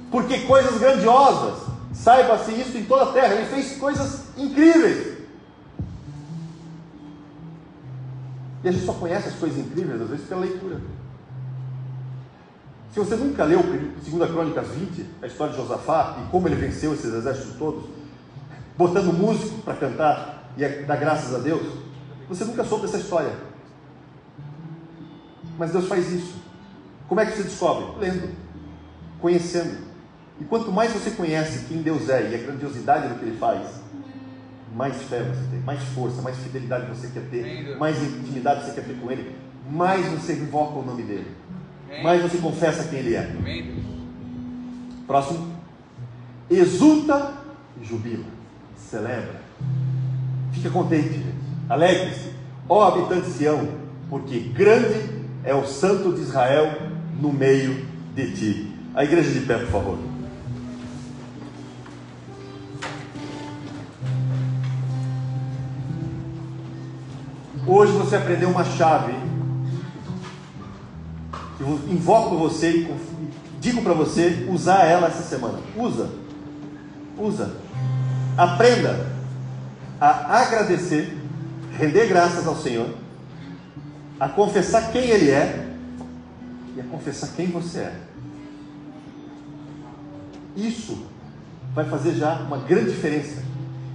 porque coisas grandiosas, saiba-se isso em toda a terra, ele fez coisas incríveis. E a gente só conhece as coisas incríveis às vezes pela leitura. Se você nunca leu 2 Crônicas 20, a história de Josafá e como ele venceu esses exércitos todos, botando músico para cantar e dar graças a Deus, você nunca soube dessa história. Mas Deus faz isso. Como é que você descobre? Lendo, conhecendo. E quanto mais você conhece quem Deus é e a grandiosidade do que Ele faz, mais fé você tem, mais força, mais fidelidade você quer ter, mais intimidade você quer ter com Ele, mais você invoca o nome dEle, mais você confessa quem Ele é. Próximo: exulta e jubila, celebra, fica contente, gente. Alegre-se, ó habitante de Sião, porque grande é o Santo de Israel no meio de ti. A igreja de pé, por favor. Hoje você aprendeu uma chave. Eu invoco você e digo para você usar ela essa semana. Usa. Aprenda a agradecer, render graças ao Senhor, a confessar quem Ele é e a confessar quem você é. Isso vai fazer já uma grande diferença.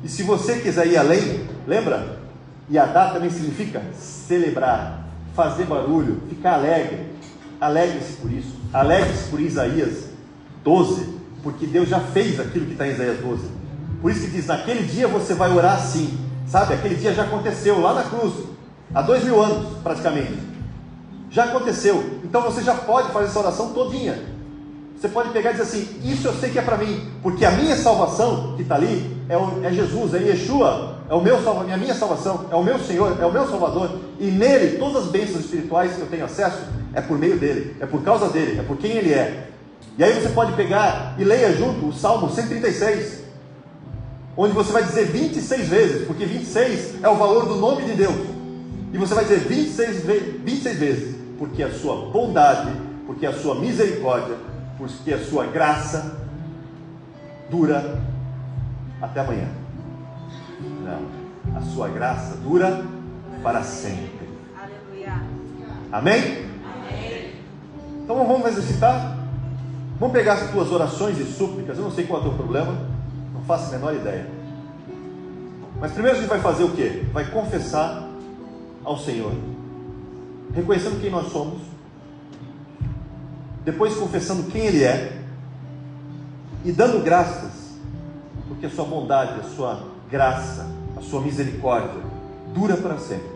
E se você quiser ir além, lembra? Yadá também significa celebrar, fazer barulho, ficar alegre. Alegre-se por isso. Alegre-se por Isaías 12, porque Deus já fez aquilo que está em Isaías 12. Por isso que diz: naquele dia você vai orar assim. Sabe, aquele dia já aconteceu lá na cruz, há 2000 anos praticamente. Já aconteceu. Então você já pode fazer essa oração todinha. Você pode pegar e dizer assim: isso eu sei que é para mim, porque a minha salvação que está ali é Jesus, é Yeshua, é o meu a minha salvação, é o meu Senhor, é o meu Salvador, e nele todas as bênçãos espirituais que eu tenho acesso é por meio dele, é por causa dele, é por quem ele é. E aí você pode pegar e leia junto o Salmo 136, onde você vai dizer 26 vezes, porque 26 é o valor do nome de Deus, e você vai dizer 26 vezes, porque a sua bondade, porque a sua misericórdia, porque a sua graça dura até amanhã. Não, a sua graça dura para sempre. Aleluia. Amém? Amém. Então vamos exercitar. Vamos pegar as tuas orações e súplicas. Eu não sei qual é o teu problema, não faço a menor ideia. Mas primeiro a gente vai fazer o quê? Vai confessar ao Senhor, reconhecendo quem nós somos, depois confessando quem Ele é e dando graças, porque a sua bondade, a sua graça, a sua misericórdia dura para sempre.